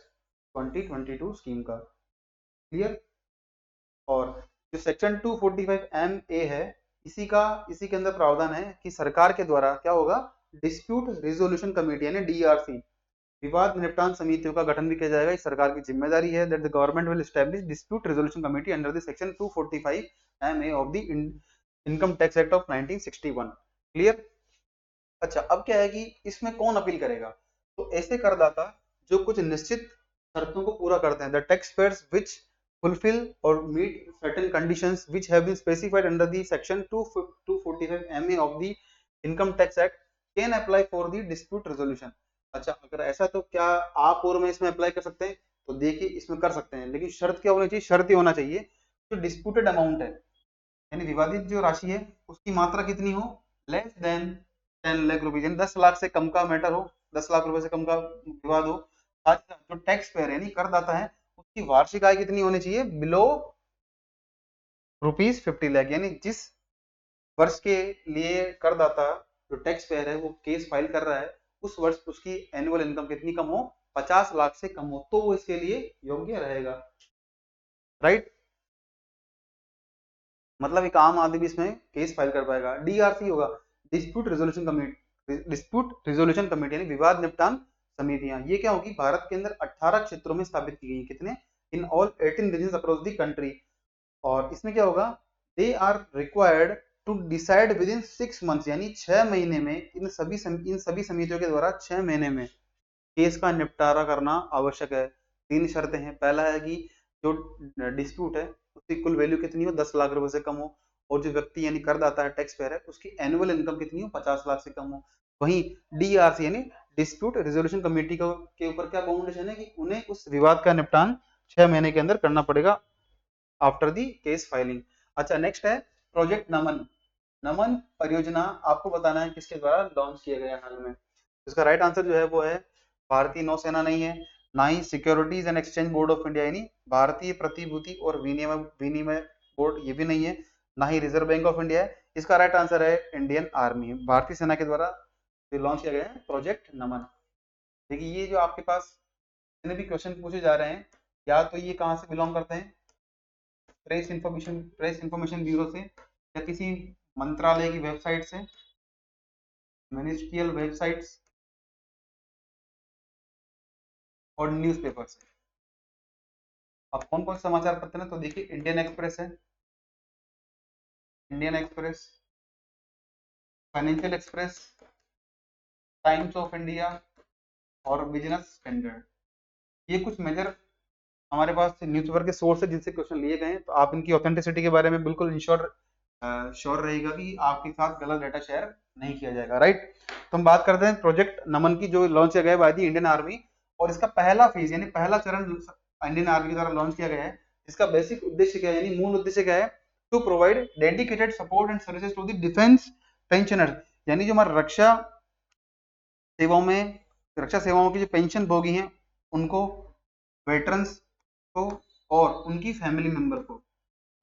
2022 स्कीम का। क्लियर? और जो सेक्शन 245 MA है इसी के अंदर प्रावधान है कि सरकार के द्वारा क्या होगा? डिस्प्यूट रिजोल्यूशन कमेटी यानी DRC विवाद निपटान समितियों का गठन भी किया जाएगा। इस सरकार की जिम्मेदारी है that the government will establish dispute resolution committee under the section 245 MA of the income tax act of 1961। Clear? अच्छा, अब क्या है कि इसमें कौन अपील करेगा? तो ऐसे करदाता जो कुछ निश्चित शर्तों को पूरा करते हैं। The tax payers which fulfill or meet certain conditions which have been specified under the section 245 MA of the Income Tax Act can apply for the dispute resolution। अच्छा, अगर ऐसा तो क्या आप और मैं इसमें अप्लाई कर सकते हैं? तो देखिए इसमें कर सकते हैं, लेकिन शर्त क्या होनी चाहिए? शर्त ये होना चाहिए जो डिस्प्यूटेड अमाउंट है, यानी विवादित जो राशि है उसकी मात्रा कितनी हो? लेस देन 10 लाख रुपए, यानी 10 लाख से कम का मैटर हो, 10 लाख रुपए से कम का विवाद हो। आज जो टैक्स पेयर यानी करदाता है उसकी वार्षिक आय कितनी होनी चाहिए? बिलो ₹50 लाख, यानी जिस वर्ष के लिए करदाता जो टैक्स पेयर है वो केस फाइल कर रहा है उस वर्ष उसकी एनुअल इनकम कितनी कम हो? 50 लाख से कम हो, तो वो इसके लिए योग्य रहेगा। राइट, मतलब एक आम आदमी भी इसमें केस फाइल कर पाएगा। डीआरसी होगा, dispute resolution committee, dispute resolution committee यानी विवाद निपटान समितियां। ये क्या होगी? भारत के अंदर 18 क्षेत्रों में स्थापित की गई। कितने? In all 18 regions across the country. और इसमें क्या होगा? They are required to decide within 6 months, यानी 6 महीने में इन सभी समितियों के द्वारा 6 महीने में केस का निपटारा करना आवश्यक है। 3 शर्तें हैं। पहला है कि जो डिस्प्यूट है उसकी कुल वैल्यू कितनी हो? 10 लाख रुपए से कम हो, और जो व्यक्ति यानी करदाता है, टैक्स पेयर है, उसकी एनुअल इनकम कितनी हो? 50 लाख से कम हो। वहीं डीआरसी यानी डिस्प्यूट रेजोल्यूशन कमेटी के ऊपर क्या बाउंडेशन है कि उन्हें उस विवाद का निपटान 6 महीने के अंदर करना पड़ेगा आफ्टर दी केस फाइलिंग। अच्छा, नेक्स्ट है प्रोजेक्ट नमन। नमन परियोजना आपको बताना है किसके द्वारा लॉन्च किया गया हाल में। इसका राइट आंसर जो है वो है भारतीय नौसेना नहीं है, ना ही securities and exchange board of India यानी भारतीय प्रतिभूति और विनिमय बोर्ड, ये भी नहीं है, ना ही रिजर्व बैंक ऑफ इंडिया है। इसका राइट आंसर है इंडियन आर्मी, भारतीय सेना के द्वारा लॉन्च किया गया है प्रोजेक्ट नमन। देखिए ये जो आपके पास जितने भी क्वेश्चन पूछे जा रहे हैं, या तो ये कहाँ से बिलोंग करते हैं? प्रेस इंफॉर्मेशन ब्यूरो से, या किसी मंत्रालय की वेबसाइट से, मिनिस्ट्रियल वेबसाइट्स और न्यूज़पेपर से। अब कौन कौन समाचार पत्र है? तो देखिए इंडियन एक्सप्रेस है, Indian express, financial express, times of India और बिजनेस स्टैंडर्ड। ये कुछ मेजर हमारे पास न्यूज़पेपर के सोर्स है जिनसे क्वेश्चन लिए गए हैं। तो आप इनकी ऑथेंटिसिटी के बारे में बिल्कुल श्योर रहेगा कि आपके साथ गलत डाटा शेयर नहीं किया जाएगा। राइट, तो हम बात करते हैं प्रोजेक्ट नमन की, जो लॉन्च किया गया बाय द इंडियन आर्मी। और इसका पहला फेज यानी पहला चरण इंडियन आर्मी के द्वारा लॉन्च किया गया है। इसका बेसिक उद्देश्य क्या है, यानी मूल उद्देश्य क्या है? To provide dedicated support and services to the defence pensioner, यानी जो हमारा रक्षा सेवाओं की जो पेंशन भोगी हैं उनको, वेटरन्स को और उनकी फैमिली मेंबर को,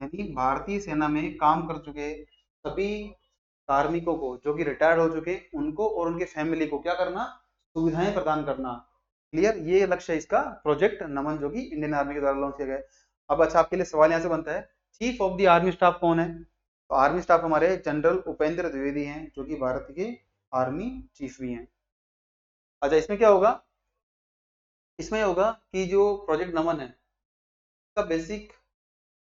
यानी भारतीय सेना में काम कर चुके सभी कार्मिकों को जो कि रिटायर्ड हो चुके उनको और उनके फैमिली को क्या करना? सुविधाएं प्रदान करना। क्लियर, ये लक्ष्य है इसका प्रोजेक्ट नमन जो कि इंडियन आर्मी के द्वारा लॉन्च किया गया है। अब अच्छा, आपके लिए सवाल यहाँ से बनता है, chief of the army staff कौन है? तो आर्मी स्टाफ हमारे जनरल उपेंद्र द्विवेदी हैं, जो कि भारत के आर्मी चीफ भी हैं। अच्छा, इसमें क्या होगा? इसमें होगा कि जो प्रोजेक्ट नमन है उसका बेसिक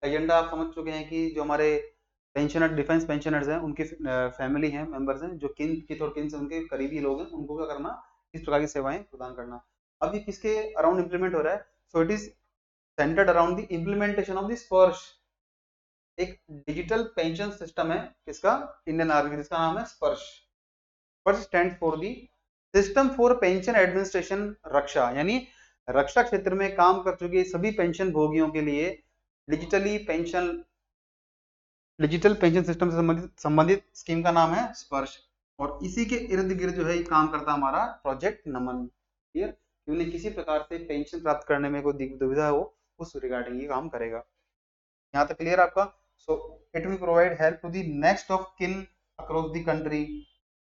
एजेंडा आप समझ चुके हैं कि जो हमारे पेंशनर, डिफेंस पेंशनर्स हैं, उनकी फैमिली हैं, मेंबर्स हैं, जो किन और किन से उनके करीबी लोग हैं, उनको क्या करना? इस प्रकार की सेवाएं प्रदान करना। अब ये किसके अराउंड इंप्लीमेंट हो रहा है? So it is centred around the implementation of the स्पर्श, एक डिजिटल पेंशन सिस्टम है किसका? इंडियन आर्मी, जिसका नाम है Sparsh. Sparsh stand for the system for pension administration Raksha, यानी रक्षा क्षेत्र में काम कर चुके सभी पेंशन भोगियों के लिए डिजिटल पेंशन सिस्टम से संबंधित स्कीम का नाम है स्पर्श। और इसी के इर्द गिर्द जो है ये काम करता हमारा प्रोजेक्ट नमन। क्लियर, कि उन्हें किसी प्रकार से पेंशन प्राप्त करने में कोई दुविधा हो उस रिगार्डिंग ये काम करेगा। यहाँ तक क्लियर आपका? So it will provide help to the next of kin across the country.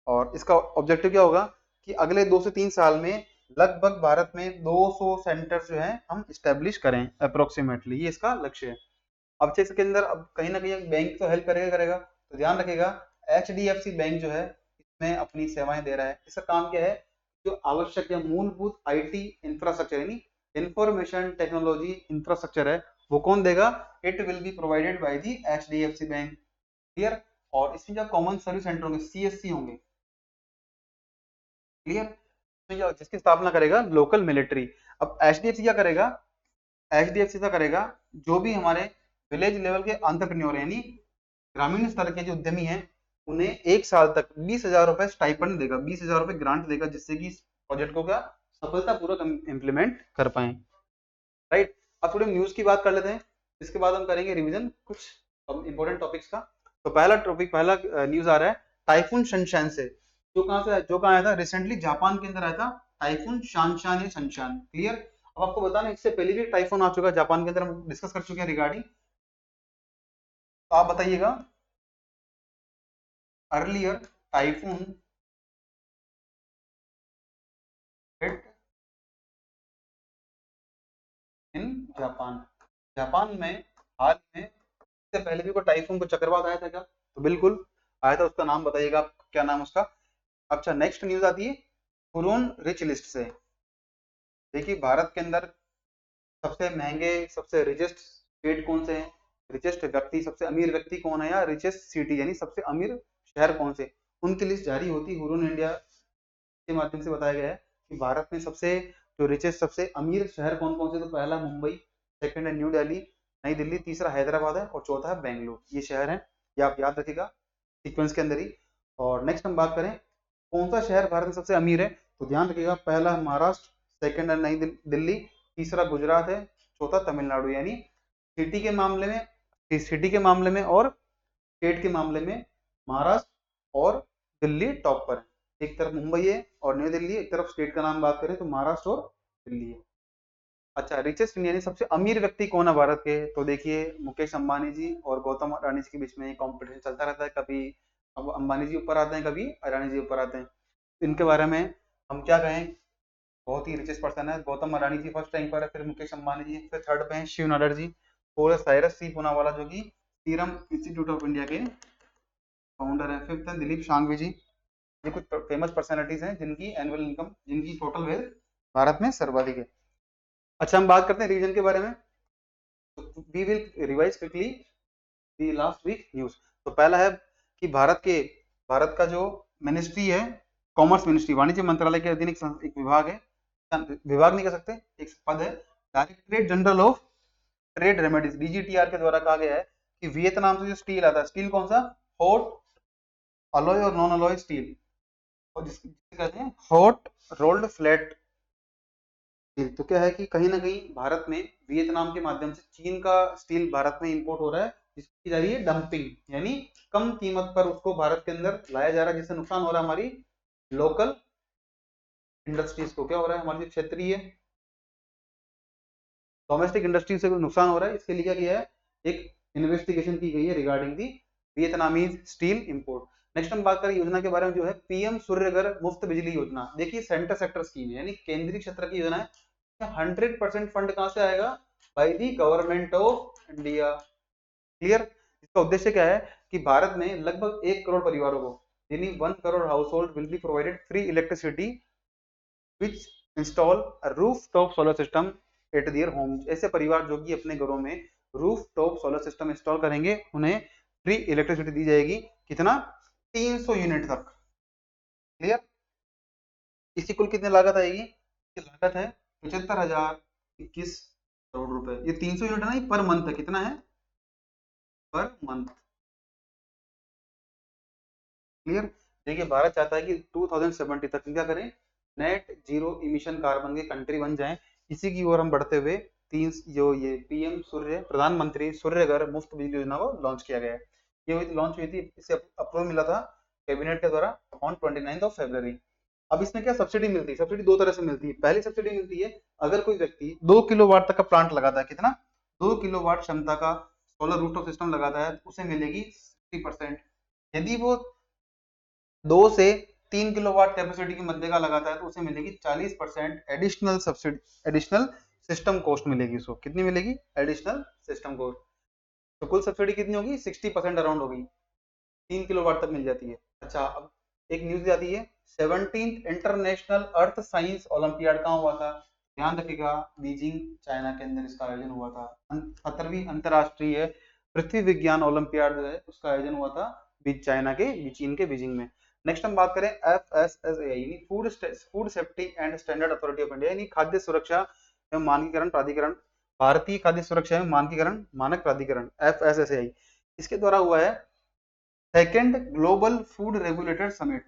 और इसका ऑब्जेक्टिव क्या होगा कि अगले 2 से 3 साल में लगभग भारत में 200 सेंटर जो है हम स्टैब्लिश करें अप्रोक्सीमेटली, ये इसका लक्ष्य है। अब चेक के अंदर अब कहीं ना कहीं बैंक तो हेल्प करेगा, तो ध्यान रखिएगा HDFC बैंक जो है इसमें अपनी सेवाएं दे रहा है। इसका काम क्या है? जो आवश्यक या मूलभूत IT इंफ्रास्ट्रक्चर यानी इंफॉर्मेशन टेक्नोलॉजी इंफ्रास्ट्रक्चर है वो कौन देगा? It will be provided by the HDFC bank. Clear, और इसमें जो कॉमन सर्विस सेंटर होंगे CSC होंगे। क्लियर, जिसकी स्थापना करेगा लोकल मिलिट्री। अब एचडीएफसी क्या करेगा, एचडीएफसी क्या करेगा, जो भी हमारे विलेज लेवल के एंटरप्रेन्योर यानी ग्रामीण स्तर के जो उद्यमी हैं उन्हें 1 साल तक 20,000 रुपए स्टाइपेंड देगा, 20,000 रुपए ग्रांट देगा, जिससे कि इस प्रोजेक्ट को क्या सफलतापूर्वक इम्प्लीमेंट कर पाए। राइट, अब थोड़ी न्यूज की बात कर लेते हैं, इसके बाद हम करेंगे रिवीजन कुछ इंपॉर्टेंट टॉपिक्स का। तो पहला टॉपिक, पहला न्यूज आ रहा है टाइफून शनशान से, जो कहाँ आया था, रिसेंटली जापान के अंदर आया था टाइफून शानशान या शनशान। क्लियर। अब आपको बताना, इससे पहले भी टाइफून आ चुका है जापान के अंदर, हम डिस्कस कर चुके हैं रिगार्डिंग। तो आप बताइएगा, earlier typhoon hit in Japan, Japan में हाल में, इससे पहले भी कोई टाइफून को चक्रवात आया था क्या? तो बिल्कुल आया था, उसका नाम बताइएगा आप, क्या नाम उसका। अच्छा, नेक्स्ट न्यूज आती है हुरोन रिच लिस्ट से। देखिए भारत के अंदर सबसे महंगे, सबसे रिचेस्ट स्टेट कौन से हैं, रिचेस्ट व्यक्ति, सबसे अमीर व्यक्ति कौन है, या रिचेस्ट सिटी यानी सबसे अमीर शहर कौन से, उनकी लिस्ट जारी होती हुरोन इंडिया के माध्यम से बताया गया है कि भारत में सबसे जो रिचेस्ट, सबसे अमीर शहर कौन कौन से। तो पहला मुंबई, सेकंड है न्यू दिल्ली, नई दिल्ली, तीसरा हैदराबाद है, और चौथा है बेंगलुरु। ये शहर है, ये आप याद रखिएगा सीक्वेंस के अंदर ही। और नेक्स्ट हम बात करें कौन सा शहर भारत में सबसे अमीर है, तो ध्यान रखिएगा, पहला महाराष्ट्र, सेकंड है नई दिल्ली, तीसरा गुजरात है, चौथा तमिलनाडु। यानी सिटी के मामले में, सिटी के मामले में और स्टेट के मामले में महाराष्ट्र और दिल्ली टॉप पर है। एक तरफ मुंबई है और न्यू दिल्ली, एक तरफ स्टेट का नाम बात करें तो महाराष्ट्र और दिल्ली है। अच्छा, रिचेस्ट यानी सबसे अमीर व्यक्ति कौन है भारत के, तो देखिए मुकेश अंबानी जी और गौतम अडानी जी के बीच में कंपटीशन चलता रहता है, कभी अब अंबानी जी ऊपर आते हैं, कभी अडानी जी ऊपर आते हैं। इनके बारे में हम क्या कहें, बहुत ही रिचेस्ट पर्सन है गौतम अडानी जी, फर्स्ट रैंक पर है, फिर मुकेश अंबानी जी, फिर थर्ड पे हैं शिव नाडर जी, फोर्थ साइरस सी पूनावाला जो कि सीरम इंस्टीट्यूट ऑफ इंडिया के फाउंडर है, फिफ्थ है दिलीप शांघवी जी। ये कुछ फेमस पर्सनालिटीज हैं जिनकी एनुअल इनकम, जिनकी टोटल वेल्थ भारत में सर्वाधिक है। अच्छा, हम बात करते हैं रीजन के बारे में। We will revise quickly the last week news. तो पहला है कि भारत का जो मिनिस्ट्री है, कॉमर्स मिनिस्ट्री, वाणिज्य मंत्रालय के अधीन एक विभाग है, विभाग नहीं कह सकते, एक पद है, directorate general of trade remedies, DGTR के द्वारा कहा गया है कि वियतनाम से जो स्टील आता है, स्टील कौन सा, हॉट अलॉय और नॉन अलॉय स्टील, और जिसको कहते हैं हॉट रोल्ड फ्लैट स्टील। तो क्या है कि कहीं ना कहीं भारत में वियतनाम के माध्यम से चीन का स्टील भारत में इंपोर्ट हो रहा है, जिसकी जा रही है डंपिंग, यानी कम कीमत पर उसको भारत के अंदर लाया जा रहा है, जिससे नुकसान हो रहा है हमारी लोकल इंडस्ट्रीज को। क्या हो रहा है, हमारी क्षेत्रीय डोमेस्टिक इंडस्ट्री से नुकसान हो रहा है। इसके लिए क्या किया है, एक इन्वेस्टिगेशन की गई है regarding the Vietnamese steel import. Next हम बात करें योजना के बारे में, जो है पीएम सूर्यघर मुफ्त बिजली योजना। देखिए सेंटर सेक्टर स्कीम है, यानी केंद्रीय क्षेत्र की योजना है, 100% फंड कहां से आएगा, by the government of India. Clear. इसका उद्देश्य क्या है कि भारत में लगभग 1 करोड़ परिवारों को, यानी 1 crore household will be provided free electricity which install roof top solar system at their home. ऐसे परिवार जो कि अपने घरों में roof top solar system install करेंगे, उन्हें फ्री इलेक्ट्रिसिटी दी जाएगी। कितना, 300 यूनिट तक। क्लियर। इसकी कुल कितनी लागत आएगी, लागत है 75,021 करोड़ रुपए। ये 300 यूनिट है ना, ये पर मंथ है, कितना है, पर मंथ। क्लियर। देखिए भारत चाहता है कि 2070 तक क्या करें, नेट जीरो इमिशन कार्बन के कंट्री बन जाएं। इसी की ओर हम बढ़ते हुए तीन जो ये पीएम सूर्य, प्रधानमंत्री सूर्य घर मुफ्त बिजली योजना को लॉन्च किया गया है। ये लॉन्च हुई थी, इसे अप्रूवल मिला था कैबिनेट के द्वारा ऑन 29 फरवरी। अब इसमें क्या सब्सिडी मिलती है, सब्सिडी दो तरह से मिलती है। पहली सब्सिडी मिलती है अगर कोई व्यक्ति 2 किलोवाट तक का प्लांट लगाता है, कितना, 2 किलोवाट क्षमता का सोलर रूफटॉप सिस्टम लगाता है, तो उसे मिलेगी 60%। यदि वो 2 से 3 किलोवाट कैपेसिटी के मध्य का लगाता है, तो उसे मिलेगी 40% additional subsidy, additional system cost मिलेगी उसको। कितनी मिलेगी, एडिशनल सिस्टम कॉस्ट। तो कुल सब्सिडी कितनी होगी, 60% अराउंड होगी, 3 किलोवाट तक मिल जाती है। अच्छा, अब एक न्यूज आती है, 17th international earth science olympiad कहाँ हुआ था, ध्यान रखिएगा, बीजिंग चाइना के अंदर इसका आयोजन हुआ था। 17वीं अंतरराष्ट्रीय पृथ्वी विज्ञान ओलंपियाड जो है उसका आयोजन हुआ था चाइना के, चीन के बीजिंग में। नेक्स्ट हम बात करें FSSAI यानी food safety and standard authority of India यानी खाद्य सुरक्षा एवं मानकीकरण प्राधिकरण, भारतीय खाद्य सुरक्षा एवं मानकीकरण मानक प्राधिकरण FSSAI, इसके द्वारा हुआ है second global food regulator summit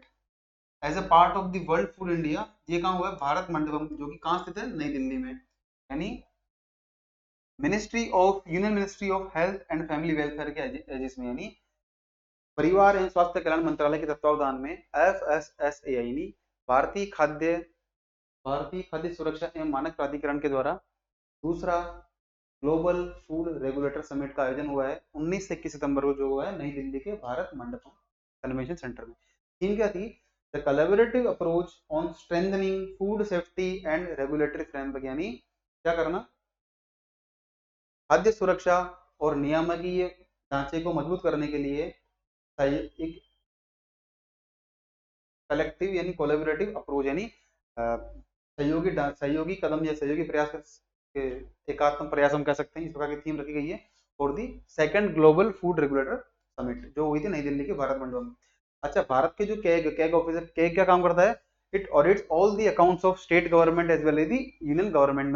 as a part of the world food India. ये कहाँ हुआ है? भारत मंडपम, जो कि कहाँ स्थित है? नई दिल्ली में। यानी union ministry of health and family welfare के एजिस में, यानी परिवार एवं स्वास्थ्य कल्याण मंत्रालय के तत्वावधान में FSSAI यानी भारतीय खाद्य सुरक्षा एवं मानक प्राधिकरण के द्वारा दूसरा ग्लोबल फूड रेगुलेटर समिट का आयोजन हुआ है 19 से 21 सितंबर को, जो हुआ है नई दिल्ली के भारत मंडपम कन्वेंशन सेंटर में। थीम क्या थी? The collaborative approach on strengthening food safety and regulatory framework, यानी क्या करना? खाद्य सुरक्षा और नियामकीय ढांचे को मजबूत करने के लिए एक कलेक्टिव यानी कोलैबोरेटिव अप्रोच यानी सहयोगी कदम या सहयोगी प्रयास के एकात्म प्रयास हम कह सकते हैं, इस प्रकार की थीम रखी गई है for the second global food regulator summit, जो हुई थी नई दिल्ली के भारत मंडपम में। अच्छा, भारत के जो कैग ऑफिस है, कैग क्या काम करता है? It audits all the accounts of state government as well as the union government,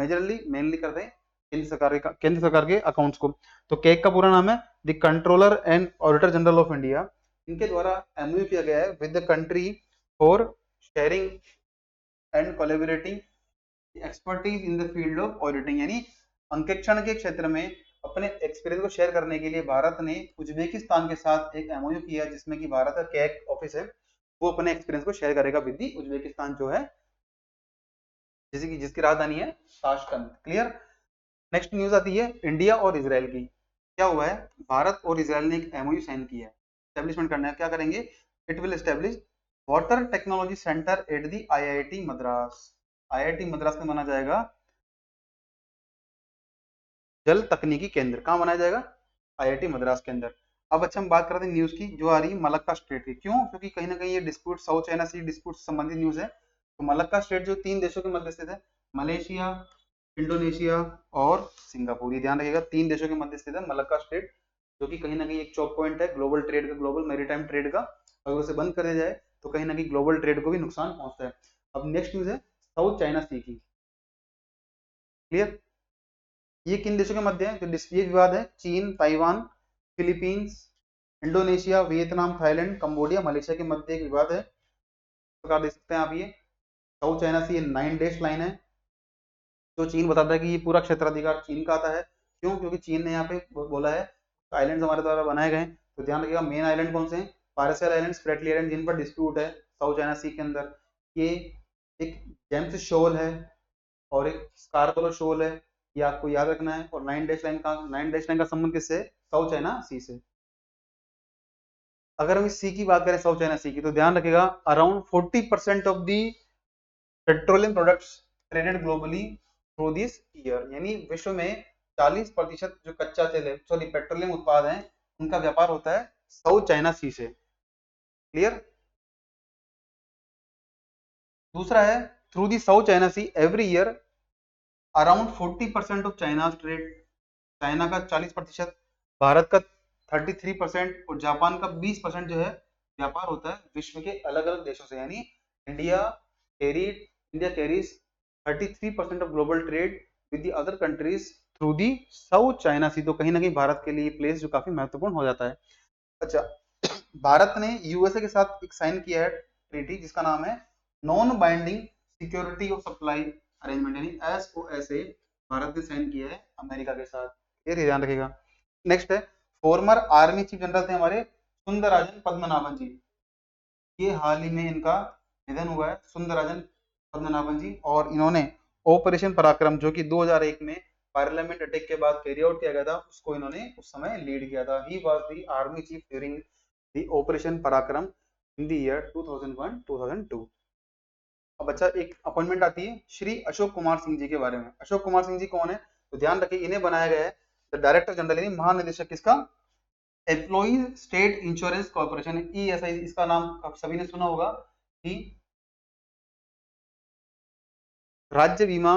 mainly करते हैं केंद्र सरकार के अकाउंट्स को। तो कैग का पूरा नाम है the controller and auditor general of India. इनके द्वारा एमओयू किया गया है with the country for sharing and collaborating expertise in the field of auditing, यानी अंकेक्षण के क्षेत्र में अपने एक्सपीरियंस को शेयर करने के लिए भारत ने उज्बेकिस्तान के साथ एक एमओयू किया, जिसमें कि भारत का कैग ऑफिस है वो अपने एक्सपीरियंस को शेयर करेगा विद दी उज्बेकिस्तान, जो है जिसकी राजधानी है ताशकंद। क्लियर? नेक्स्ट न्यूज आती है इंडिया और इसराइल की। क्या हुआ है? भारत और इसराइल ने एक एमओयू साइन किया है, एस्टेब्लिशमेंट करना है। क्या करेंगे? It will establish water technology centre at the IIT Madras. IIT Madras में माना जाएगा जल तकनीकी केंद्र। कहाँ बनाया जाएगा? IIT मद्रास के अंदर। अब अच्छा, हम बात करते हैं न्यूज की जो आ रही है मलक्का स्ट्रेट की। क्यों? क्योंकि कहीं ना कहीं ये डिस्प्यूट साउथ चाइना सी डिस्प्यूट से संबंधित न्यूज है। तो मलक्का स्ट्रेट जो 3 देशों के मध्य स्थित है, मलेशिया, इंडोनेशिया और सिंगापुर, ये ध्यान रखिएगा 3 देशों के मध्य स्थित है मलक्का स्ट्रेट, जो कि कहीं ना कहीं एक चौक पॉइंट है ग्लोबल ट्रेड का, ग्लोबल मैरीटाइम ट्रेड का। अगर उसे बंद कर दिया जाए तो कहीं ना कहीं ग्लोबल ट्रेड को भी नुकसान पहुंचता है। अब नेक्स्ट न्यूज है साउथ चाइना सी की। क्लियर? ये किन देशों के मध्य है? जो ये विवाद है चीन, Taiwan, Philippines, Indonesia, Vietnam, Thailand, Cambodia, Malaysia के मध्य एक विवाद है। प्रकार देख सकते हैं आप, ये साउथ चाइना सी 9 डेश लाइन है, जो चीन बताता है कि ये पूरा क्षेत्राधिकार चीन का आता है। क्यों? क्योंकि चीन ने यहाँ पे बोला है आइलैंड हमारे द्वारा बनाए गए। तो ध्यान रखिएगा मेन आइलैंड कौन से हैं? पार्शियल आइलैंड, स्प्रेटली आइलैंड, जिन पर डिस्प्यूट है साउथ चाइना सी के अंदर। ये एक जेम्स शोल है और एक स्कार्बरो शोल है, ये आपको याद रखना है। और 9 डैश लाइन का संबंध किससे है? साउथ चाइना सी से। अगर हम इस सी की बात करें साउथ चाइना सी की, तो ध्यान रखिएगा around 40% of the petroleum products traded globally through this year, यानी विश्व में 40% जो कच्चा तेल है, सॉरी पेट्रोलियम उत्पाद हैं, उनका व्यापार होता है साउथ चाइना सी से। क्लियर? दूसरा है through the South China see every year around 40% of China trade, China का 40%, भारत का 33% और जापान का 20% जो है व्यापार होता है विश्व के अलग अलग देशों से। यानी India India carries 33% of global trade with the other countries through the South China Sea. तो कहीं ना कहीं भारत के लिए प्लेस जो काफी महत्वपूर्ण हो जाता है। अच्छा, भारत ने यूएसए के साथ एक साइन किया है ट्रीटी, जिसका नाम है non binding security of supply arrangement, यानी SOSA भारत ने साइन किया है अमेरिका के साथ। ये ध्यान रखिएगा। नेक्स्ट है फॉर्मर आर्मी चीफ जनरल थे हमारे सुंदरराजन पद्मनाभन जी। ये हाल ही में इनका निधन हुआ है, सुंदरराजन पद्मनाभन जी। और इन्होंने ऑपरेशन पराक्रम, जो कि 2001 में पार्लियामेंट अटैक के बाद कैरी आउट किया गया था, उसको इन्होंने उस समय लीड किया था। He was the army chief during the operation पराक्रम इन द ईयर 2001-2002। अब अच्छा, एक अपॉइंटमेंट आती है श्री अशोक कुमार सिंह जी के बारे में। अशोक कुमार सिंह जी कौन है? तो ध्यान रखिए इन्हें बनाया गया है द डायरेक्टर जनरल, यानी महानिदेशक किसका? Employees state insurance corporation, ESI, इसका नाम आप सभी ने सुना होगा कि राज्य बीमा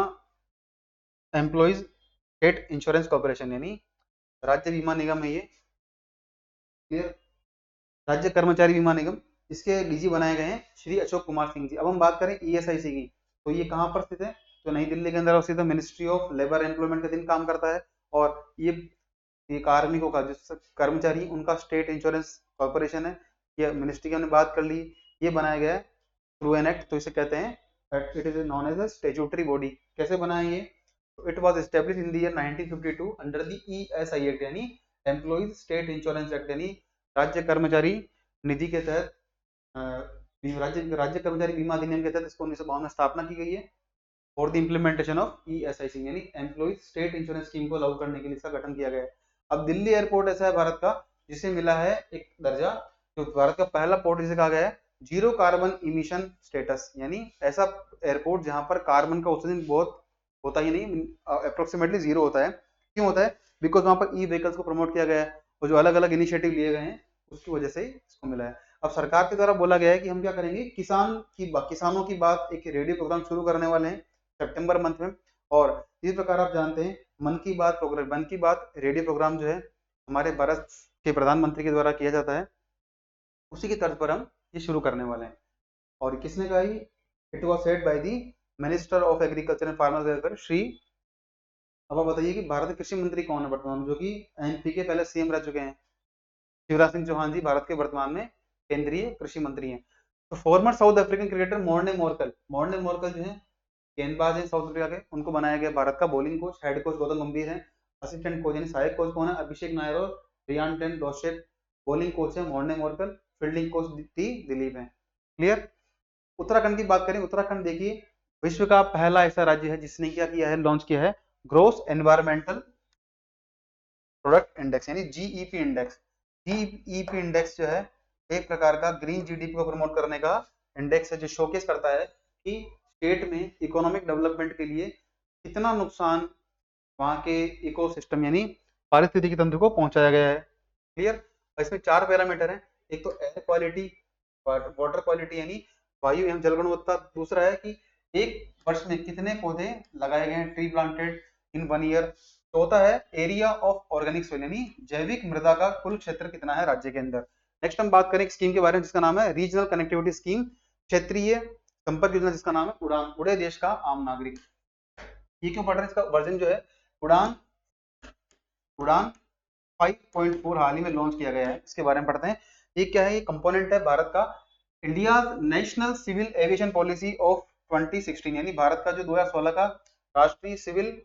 एम्प्लॉइज स्टेट इंश्योरेंस कॉर्पोरेशन, यानी राज्य बीमा निगम है ये। क्लियर? राज्य कर्मचारी बीमा निगम, इसके डीजी बनाए गए हैं श्री अशोक कुमार सिंह जी। अब हम बात करें ईएसआईसी की, तो ये कहाँ पर स्थित है, तो नई दिल्ली के अंदर स्थित है, मिनिस्ट्री ऑफ लेबर एम्प्लॉयमेंट के दिन काम करता है। और ये कार्मिकों का जो कर्मचारी उनका स्टेट इंश्योरेंस कॉर्पोरेशन है। ये मिनिस्ट्री की हमने बात कर ली। ये बनाया गया है थ्रू एन एक्ट, तो इसे कहते हैं it is known as a statutory body. कैसे बना है ये, it was established in the year 1952 under the ESI act, यानी एम्प्लॉइज स्टेट इंश्योरेंस एक्ट, यानी राज्य कर्मचारी निधि के तहत राज्य कर्मचारी बीमा अधिनियम के तहत इसको 1952 में स्थापना की गई है। For the implementation of ESIC यानी एम्प्लॉइज स्टेट इंश्योरेंस स्कीम को लागू करने के लिए इसका गठन किया गया है। अब दिल्ली एयरपोर्ट ऐसा है भारत का जिसे मिला है एक दर्जा, जो भारत का पहला पोर्ट जिसे कहा गया है जीरो कार्बन इमिशन स्टेटस, यानी ऐसा एयरपोर्ट जहां पर कार्बन का उत्सर्जन बहुत होता ही नहीं, अप्रोक्सीमेटली जीरो होता है। क्यों होता है, बिकॉज वहां पर ई व्हीकल्स को प्रमोट किया गया है और जो अलग अलग इनिशिएटिव लिए गए हैं उसकी वजह से इसको मिला है। अब सरकार के द्वारा बोला गया है कि हम क्या करेंगे, किसानों की बात एक रेडियो प्रोग्राम शुरू करने वाले हैं सितंबर मंथ में। और इस प्रकार आप जानते हैं मन की बात रेडियो प्रोग्राम जो है हमारे भारत के प्रधानमंत्री के द्वारा किया जाता है, उसी की तर्ज पर हम ये शुरू करने वाले हैं। और किसने कहा, it was said by the minister of agriculture and farmers welfare Shri. अब आप बताइए कि भारत के कृषि मंत्री कौन है वर्तमान, जो कि एमपी के पहले सीएम रह चुके हैं, शिवराज सिंह चौहान जी भारत के वर्तमान में केंद्रीय कृषि मंत्री हैं। तो farmer south African cricketer Morne Morkel जो है गेंदबाज है साउथ अफ्रीका के, उनको बनाया गया भारत का bowling coach. Head coach Gautam गंभीर है। असिस्टेंट कोच यानी सहायक कोच कौन है, अभिषेक नायर और रियान टेन डोशेट। बॉलिंग कोच है Morne Morkel, fielding coach T Dilip है। क्लियर। उत्तराखंड की बात करें, उत्तराखंड देखिए विश्व का पहला ऐसा राज्य है जिसने क्या किया है, लॉन्च किया है ग्रोस एनवायरमेंटल प्रोडक्ट इंडेक्स यानी जीईपी इंडेक्स। जीईपी इंडेक्स जो है एक प्रकार का ग्रीन जीडीपी को प्रमोट करने का इंडेक्स है, जो शोकेस करता है कि स्टेट में इकोनॉमिक डेवलपमेंट के लिए कितना नुकसान वहां के इकोसिस्टम यानी पारिस्थितिकी तंत्र को पहुंचाया गया है। क्लियर। इसमें 4 पैरामीटर हैं, एक तो एयर क्वालिटी, वाटर क्वालिटी यानी वायु एवं जल गुणवत्ता। दूसरा है कि एक वर्ष में कितने पौधे लगाए गए हैं, ट्री प्लांटेड इन 1 ईयर। चौथा है एरिया ऑफ ऑर्गेनिक सोइल यानी जैविक मृदा का कुल क्षेत्र कितना है राज्य के अंदर। नेक्स्ट हम बात करें एक स्कीम के बारे में जिसका नाम है रीजनल कनेक्टिविटी स्कीम, क्षेत्रीय संपर्क योजना, जिसका नाम है उड़ान, उड़े देश का आम नागरिक। ये क्यों पढ़ रहे हैं, इसका वर्जन जो है उड़ान 5.4 हाल ही में लॉन्च किया गया है, इसके बारे में पढ़ते हैं। ये क्या है, ये कंपोनेंट है भारत का India national civil aviation policy of 2016 यानी भारत का जो 2016 का राष्ट्रीय सिविल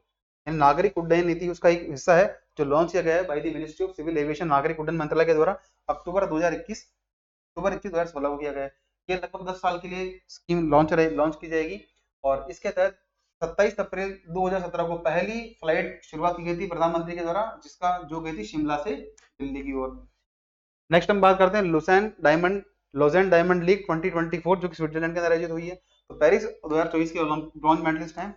नागरिक उड्डयन नीति उसका एक हिस्सा है, जो लॉन्च किया गया है by the ministry of civil aviation नागरिक उड्डयन मंत्रालय के द्वारा अक्टूबर 2021 को किया गया है। ये लगभग 10 साल के लिए स्कीम लॉन्च की जाएगी और इसके तहत 27 अप्रैल 2017 को पहली फ्लाइट शुरुआत की गई थी प्रधानमंत्री के द्वारा, जिसका जो गई थी शिमला से दिल्ली की ओर। नेक्स्ट हम बात करते हैं लोजेन डायमंड लीग 2024 जो कि स्विट्जरलैंड के अंदर आयोजित हुई है। तो पेरिस 2024 के ब्रॉन्ज मेडलिस्ट हैं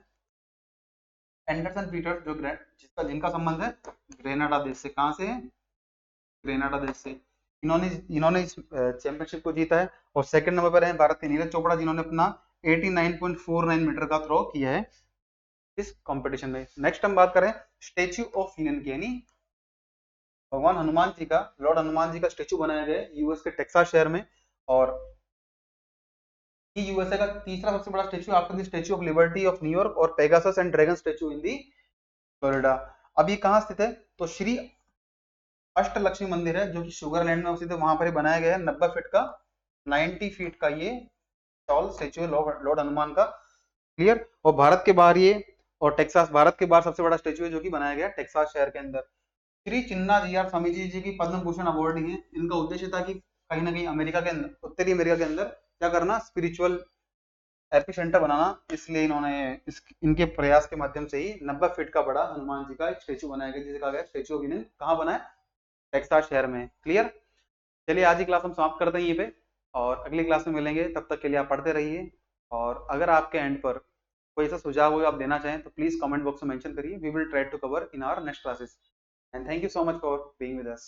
एंडरसन पीटर्स, जो जिनका संबंध है ग्रेनाडा देश से। कहां से है, ग्रेनाडा देश से। इन्होंने इस चैंपियनशिप को जीता है। और सेकंड नंबर पर है भारत के नीरज चोपड़ा, जिन्होंने अपना 89.49 मीटर का थ्रो किया है इस कंपटीशन में। नेक्स्ट हम बात करें स्टेच्यू ऑफ यूनियन की, यानी भगवान हनुमान जी का, लॉर्ड हनुमान जी का स्टेच्यू बनाया गया है यूएस के टेक्सास शहर में। और ये यूएसए का तीसरा सबसे बड़ा statue after the statue of liberty of New York और Pegasus and dragon statue in the Florida. अब ये कहां स्थित है, तो श्री अष्टलक्ष्मी मंदिर है जो कि शुगरलैंड में स्थित है, वहां पर ही बनाया गया है 90 फीट का 90 फीट का ये टॉल स्टेच्यू है लॉर्ड हनुमान का। क्लियर। और भारत के बाहर ये और टेक्सास, भारत के बाहर सबसे बड़ा स्टेच्यू है जो कि बनाया गया टेक्सास शहर के अंदर। श्री चिन्ना जी स्वामी जी की पद्म भूषण अवार्ड है। इनका उद्देश्य था कि कहीं ना कहीं अमेरिका के अंदर, उत्तरी अमेरिका के अंदर क्या करना, स्पिरिचुअल एपिसेंटर बनाना। इसलिए इन्होंने इनके प्रयास के माध्यम से ही 90 फीट का बड़ा हनुमान जी का एक स्टेच्यू बनाया गया, जिसे कहा गया स्टेच्यू ऑफ यूनियन। कहाँ बना है, टेक्सास शहर में। क्लियर। चलिए आज की क्लास हम समाप्त करते हैं यहीं पे और अगली क्लास में मिलेंगे, तब तक के लिए आप पढ़ते रहिए। और अगर आपके एंड पर कोई ऐसा सुझाव हो आप देना चाहें तो प्लीज कमेंट बॉक्स में मेंशन करिए, we will try to cover in our next classes. And thank you so much for being with us.